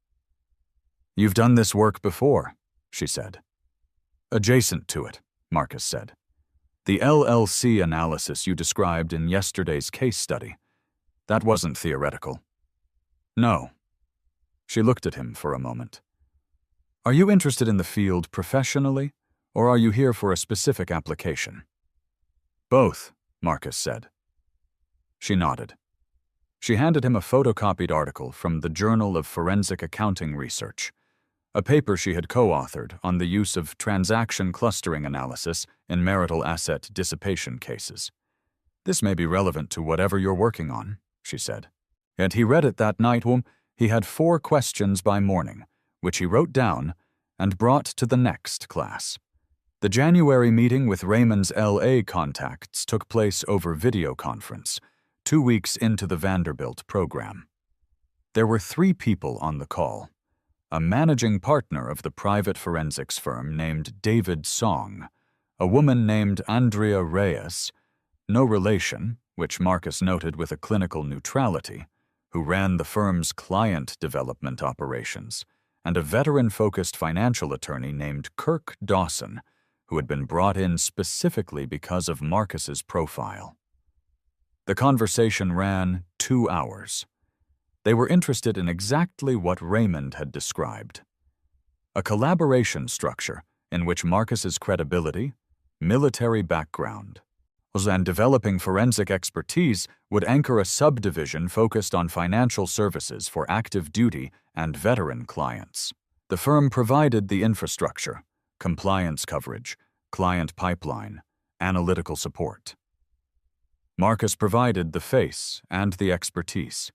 "You've done this work before," she said. "Adjacent to it," Marcus said. "The LLC analysis you described in yesterday's case study. That wasn't theoretical." "No." She looked at him for a moment. "Are you interested in the field professionally, or are you here for a specific application?" "Both," Marcus said. She nodded. She handed him a photocopied article from the Journal of Forensic Accounting Research, a paper she had co-authored on the use of transaction clustering analysis in marital asset dissipation cases. "This may be relevant to whatever you're working on," she said. And he read it that night. He had 4 questions by morning, which he wrote down and brought to the next class. The January meeting with Raymond's LA contacts took place over video conference, 2 weeks into the Vanderbilt program. There were 3 people on the call: a managing partner of the private forensics firm named David Song, a woman named Andrea Reyes, no relation, which Marcus noted with a clinical neutrality, who ran the firm's client development operations, and a veteran-focused financial attorney named Kirk Dawson, who had been brought in specifically because of Marcus's profile. The conversation ran 2 hours. They were interested in exactly what Raymond had described: a collaboration structure in which Marcus's credibility, military background, and developing forensic expertise would anchor a subdivision focused on financial services for active duty and veteran clients. The firm provided the infrastructure, compliance coverage, client pipeline, analytical support. Marcus provided the face and the expertise.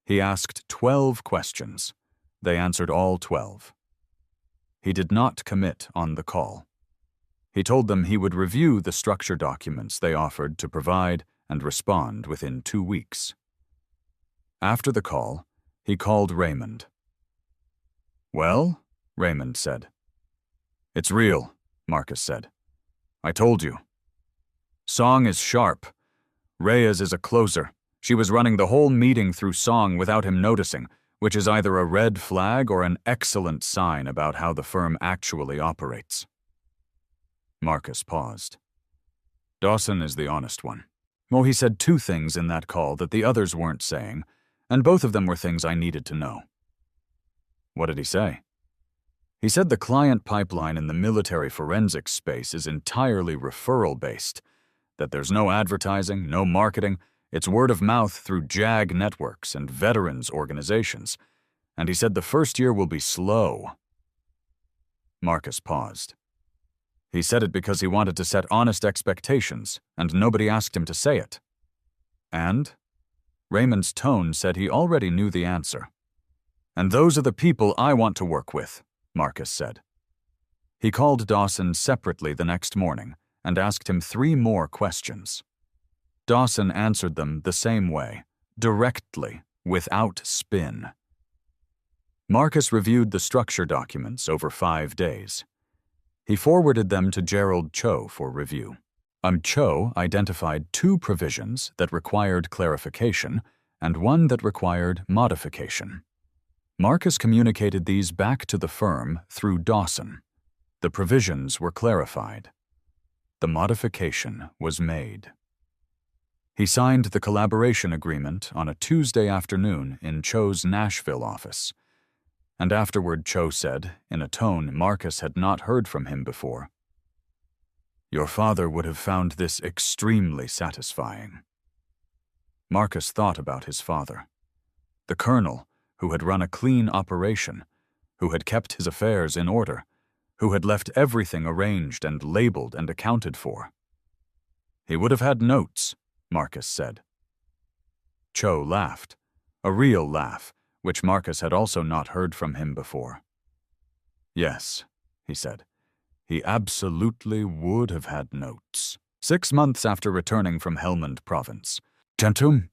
He asked 12 questions. They answered all 12. He did not commit on the call. He told them he would review the structure documents they offered to provide and respond within 2 weeks. After the call, he called Raymond. "Well," Raymond said. "It's real," Marcus said. "I told you. Song is sharp. Reyes is a closer. She was running the whole meeting through Song without him noticing, which is either a red flag or an excellent sign about how the firm actually operates." Marcus paused. "Dawson is the honest one. Well, he said 2 things in that call that the others weren't saying, and both of them were things I needed to know." "What did he say?" "He said the client pipeline in the military forensics space is entirely referral-based, that there's no advertising, no marketing, it's word of mouth through JAG networks and veterans organizations, and he said the first year will be slow." Marcus paused. "He said it because he wanted to set honest expectations, and nobody asked him to say it." "And?" Raymond's tone said he already knew the answer. "And those are the people I want to work with," Marcus said. He called Dawson separately the next morning and asked him 3 more questions. Dawson answered them the same way, directly, without spin. Marcus reviewed the structure documents over 5 days. He forwarded them to Gerald Cho for review. Cho identified 2 provisions that required clarification and 1 that required modification. Marcus communicated these back to the firm through Dawson. The provisions were clarified. The modification was made. He signed the collaboration agreement on a Tuesday afternoon in Cho's Nashville office. And afterward, Cho said, in a tone Marcus had not heard from him before, "Your father would have found this extremely satisfying." Marcus thought about his father. The colonel, who had run a clean operation, who had kept his affairs in order, who had left everything arranged and labeled and accounted for. "He would have had notes," Marcus said. Cho laughed, a real laugh, which Marcus had also not heard from him before. "Yes," he said, "he absolutely would have had notes." 6 months after returning from Helmand Province, Gentlemen,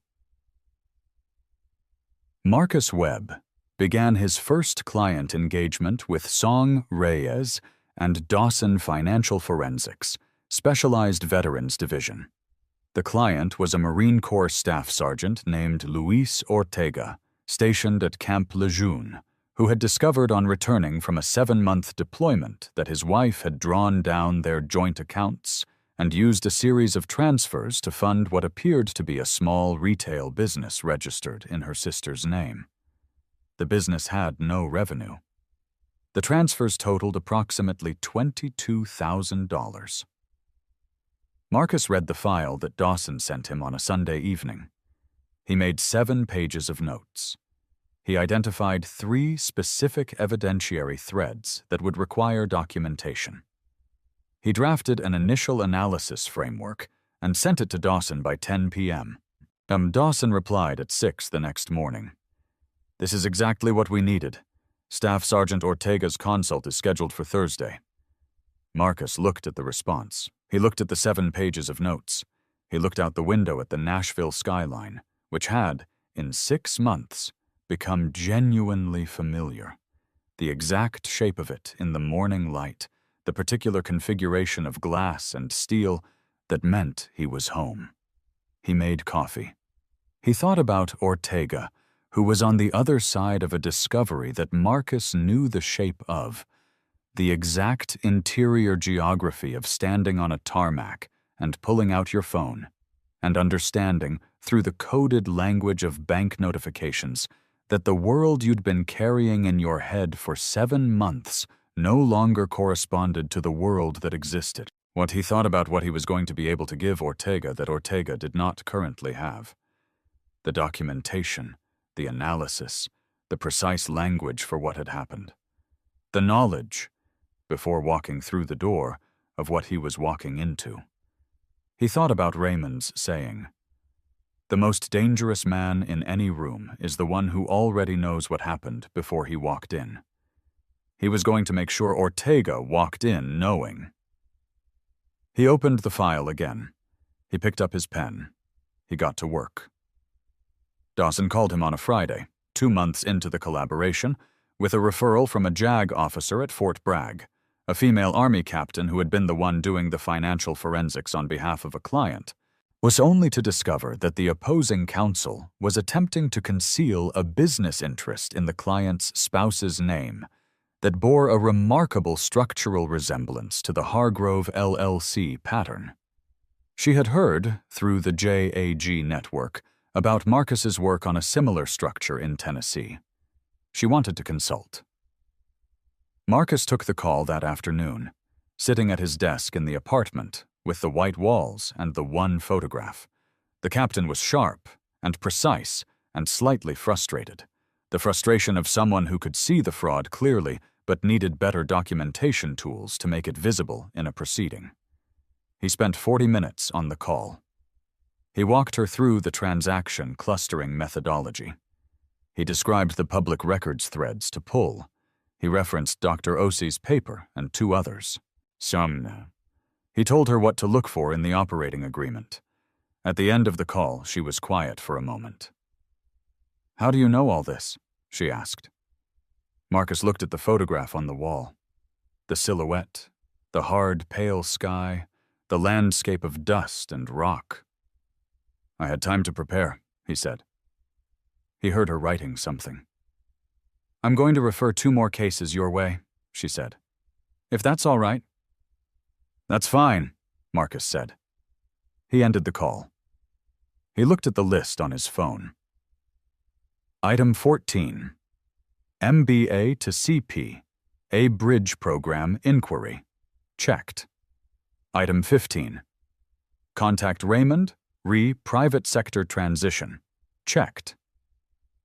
Marcus Webb began his first client engagement with Song Reyes and Dawson Financial Forensics, Specialized Veterans Division. The client was a Marine Corps Staff Sergeant named Luis Ortega, stationed at Camp Lejeune, who had discovered on returning from a 7-month deployment that his wife had drawn down their joint accounts and used a series of transfers to fund what appeared to be a small retail business registered in her sister's name. The business had no revenue. The transfers totaled approximately $22,000. Marcus read the file that Dawson sent him on a Sunday evening. He made 7 pages of notes. He identified 3 specific evidentiary threads that would require documentation. He drafted an initial analysis framework and sent it to Dawson by 10 p.m. Dawson replied at 6 the next morning. "This is exactly what we needed. Staff Sergeant Ortega's consult is scheduled for Thursday." Marcus looked at the response. He looked at the 7 pages of notes. He looked out the window at the Nashville skyline, which had, in 6 months, become genuinely familiar. The exact shape of it in the morning light, the particular configuration of glass and steel that meant he was home. He made coffee. He thought about Ortega, who was on the other side of a discovery that Marcus knew the shape of, the exact interior geography of standing on a tarmac and pulling out your phone, and understanding, through the coded language of bank notifications, that the world you'd been carrying in your head for 7 months no longer corresponded to the world that existed. What he thought about what he was going to be able to give Ortega that Ortega did not currently have. The documentation, the analysis, the precise language for what had happened. The knowledge, before walking through the door, of what he was walking into. He thought about Raymond's saying, "The most dangerous man in any room is the one who already knows what happened before he walked in." He was going to make sure Ortega walked in knowing. He opened the file again. He picked up his pen. He got to work. Dawson called him on a Friday, 2 months into the collaboration, with a referral from a JAG officer at Fort Bragg, a female Army captain who had been the one doing the financial forensics on behalf of a client, was only to discover that the opposing counsel was attempting to conceal a business interest in the client's spouse's name that bore a remarkable structural resemblance to the Hargrove LLC pattern. She had heard, through the JAG network, about Marcus's work on a similar structure in Tennessee. She wanted to consult. Marcus took the call that afternoon, sitting at his desk in the apartment with the white walls and the one photograph. The captain was sharp and precise and slightly frustrated, the frustration of someone who could see the fraud clearly but needed better documentation tools to make it visible in a proceeding. He spent 40 minutes on the call. He walked her through the transaction clustering methodology. He described the public records threads to pull. He referenced Dr. Osei's paper and 2 others. He told her what to look for in the operating agreement. At the end of the call, she was quiet for a moment. "How do you know all this?" she asked. Marcus looked at the photograph on the wall. The silhouette, the hard, pale sky, the landscape of dust and rock. "I had time to prepare," he said. He heard her writing something. "I'm going to refer 2 more cases your way," she said. "If that's all right." "That's fine," Marcus said. He ended the call. He looked at the list on his phone. Item 14. MBA to CP, a bridge program inquiry. Checked. Item 15. Contact Raymond, private sector transition. Checked.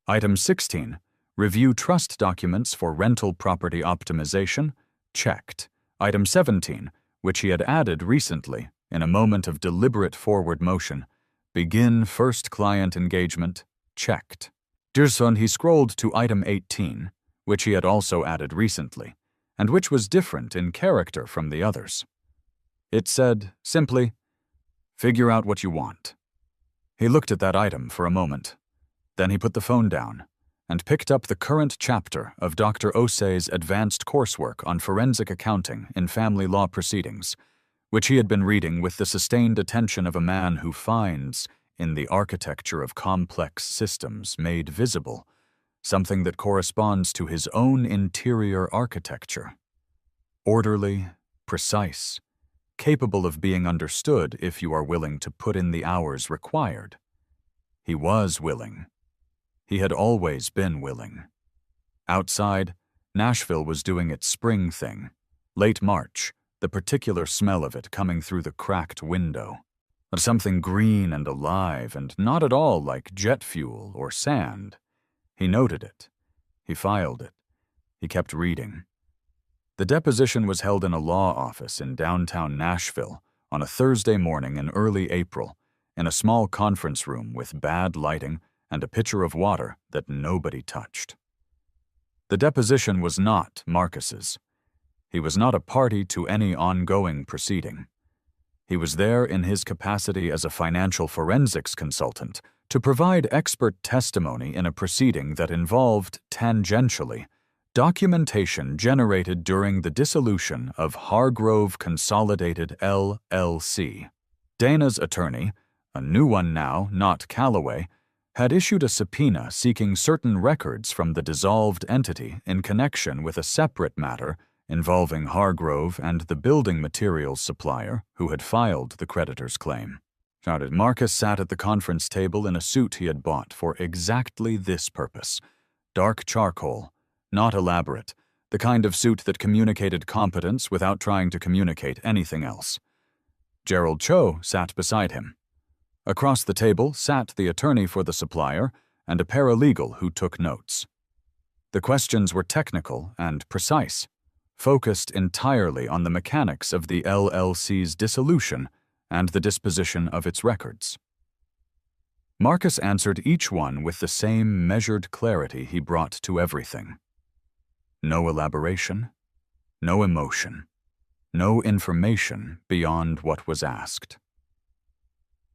Item 16. Review trust documents for rental property optimization. Checked. Item 17, which he had added recently in a moment of deliberate forward motion. Begin first client engagement. Checked. Dirson, he scrolled to item 18, which he had also added recently, and which was different in character from the others. It said, simply, "Figure out what you want." He looked at that item for a moment. Then he put the phone down and picked up the current chapter of Dr. Osei's advanced coursework on forensic accounting in family law proceedings, which he had been reading with the sustained attention of a man who finds, in the architecture of complex systems made visible, something that corresponds to his own interior architecture. Orderly, precise, capable of being understood if you are willing to put in the hours required. He was willing. He had always been willing. Outside, Nashville was doing its spring thing. Late March, the particular smell of it coming through the cracked window. But something green and alive and not at all like jet fuel or sand. He noted it. He filed it. He kept reading. The deposition was held in a law office in downtown Nashville on a Thursday morning in early April, in a small conference room with bad lighting and a pitcher of water that nobody touched. The deposition was not Marcus's. He was not a party to any ongoing proceeding. He was there in his capacity as a financial forensics consultant to provide expert testimony in a proceeding that involved, tangentially, documentation generated during the dissolution of Hargrove Consolidated LLC. Dana's attorney, a new one now, not Calloway, had issued a subpoena seeking certain records from the dissolved entity in connection with a separate matter involving Hargrove and the building materials supplier who had filed the creditor's claim. Marcus sat at the conference table in a suit he had bought for exactly this purpose. Dark charcoal, not elaborate, the kind of suit that communicated competence without trying to communicate anything else. Gerald Cho sat beside him. Across the table sat the attorney for the supplier and a paralegal who took notes. The questions were technical and precise, focused entirely on the mechanics of the LLC's dissolution and the disposition of its records. Marcus answered each one with the same measured clarity he brought to everything. No elaboration, no emotion, no information beyond what was asked.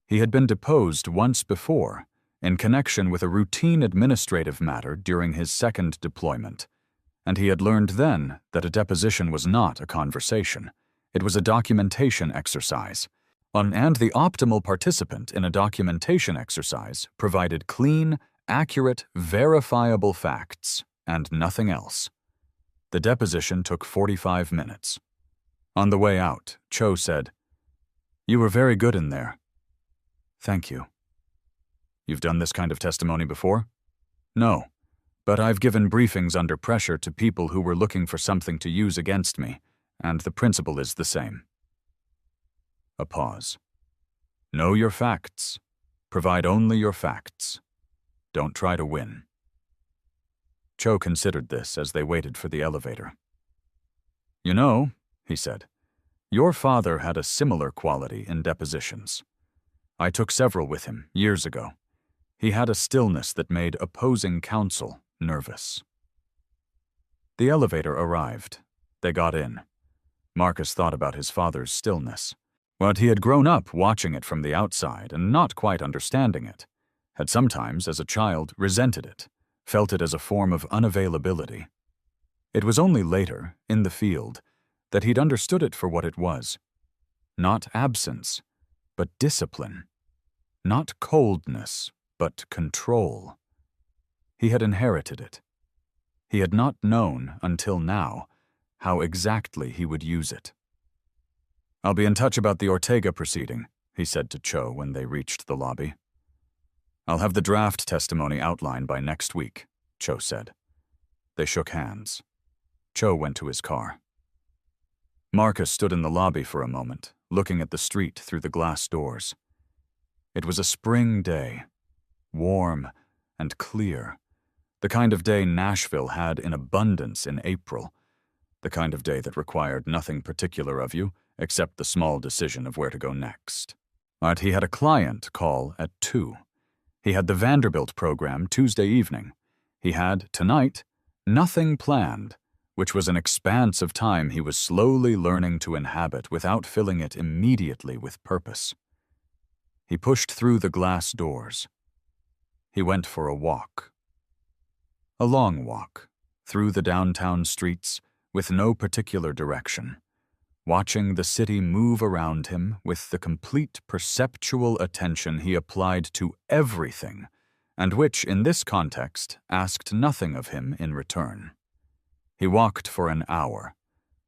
He had been deposed once before in connection with a routine administrative matter during his second deployment, and he had learned then that a deposition was not a conversation. It was a documentation exercise, and the optimal participant in a documentation exercise provided clean, accurate, verifiable facts, and nothing else. The deposition took 45 minutes. On the way out, Cho said, "You were very good in there." "Thank you." "You've done this kind of testimony before?" "No, but I've given briefings under pressure to people who were looking for something to use against me, and the principle is the same." A pause. "Know your facts. Provide only your facts. Don't try to win." Cho considered this as they waited for the elevator. "You know," he said, "your father had a similar quality in depositions. I took several with him years ago. He had a stillness that made opposing counsel nervous." The elevator arrived. They got in. Marcus thought about his father's stillness. But he had grown up watching it from the outside and not quite understanding it, had sometimes, as a child, resented it, felt it as a form of unavailability. It was only later, in the field, that he'd understood it for what it was. Not absence, but discipline. Not coldness, but control. He had inherited it. He had not known, until now, how exactly he would use it. "I'll be in touch about the Ortega proceeding," he said to Cho when they reached the lobby. "I'll have the draft testimony outlined by next week," Cho said. They shook hands. Cho went to his car. Marcus stood in the lobby for a moment, looking at the street through the glass doors. It was a spring day, warm and clear, the kind of day Nashville had in abundance in April, the kind of day that required nothing particular of you except the small decision of where to go next. But he had a client call at 2. He had the Vanderbilt program Tuesday evening. He had, tonight, nothing planned, which was an expanse of time he was slowly learning to inhabit without filling it immediately with purpose. He pushed through the glass doors. He went for a walk. A long walk, through the downtown streets, with no particular direction, watching the city move around him with the complete perceptual attention he applied to everything, and which, in this context, asked nothing of him in return. He walked for an hour.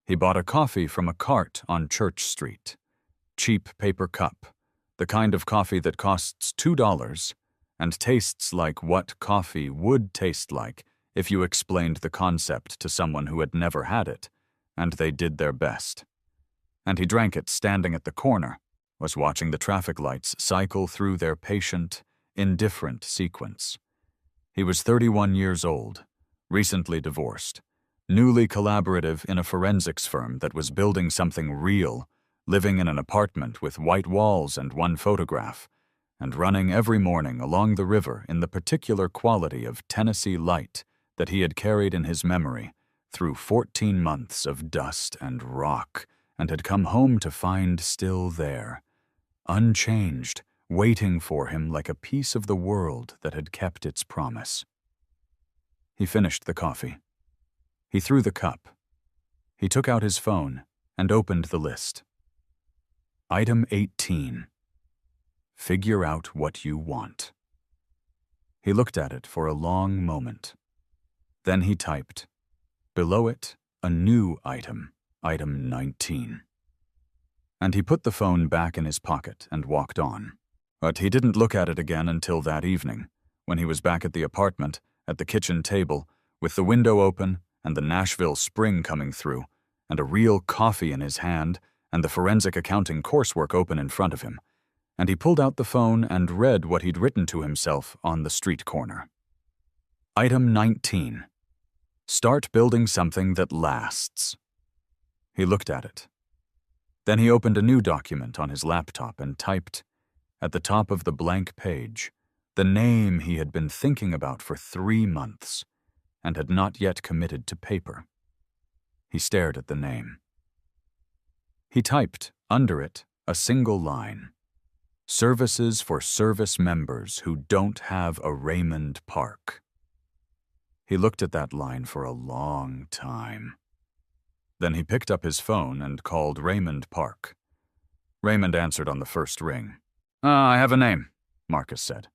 He bought a coffee from a cart on Church Street. Cheap paper cup, the kind of coffee that costs $2 and tastes like what coffee would taste like if you explained the concept to someone who had never had it, and they did their best. And he drank it standing at the corner, was watching the traffic lights cycle through their patient, indifferent sequence. He was 31 years old, recently divorced, newly collaborative in a forensics firm that was building something real, living in an apartment with white walls and one photograph, and running every morning along the river in the particular quality of Tennessee light that he had carried in his memory through 14 months of dust and rock, and had come home to find still there, unchanged, waiting for him like a piece of the world that had kept its promise. He finished the coffee. He threw the cup. He took out his phone and opened the list. Item 18. Figure out what you want. He looked at it for a long moment. Then he typed, below it, a new item. Item 19. And he put the phone back in his pocket and walked on. But he didn't look at it again until that evening, when he was back at the apartment, at the kitchen table, with the window open and the Nashville spring coming through, and a real coffee in his hand, and the forensic accounting coursework open in front of him, and he pulled out the phone and read what he'd written to himself on the street corner. Item 19. Start building something that lasts. He looked at it. Then he opened a new document on his laptop and typed, at the top of the blank page, the name he had been thinking about for 3 months and had not yet committed to paper. He stared at the name. He typed, under it, a single line. Services for service members who don't have a Raymond Park. He looked at that line for a long time. Then he picked up his phone and called Raymond Park. Raymond answered on the first ring. I have a name, Marcus said.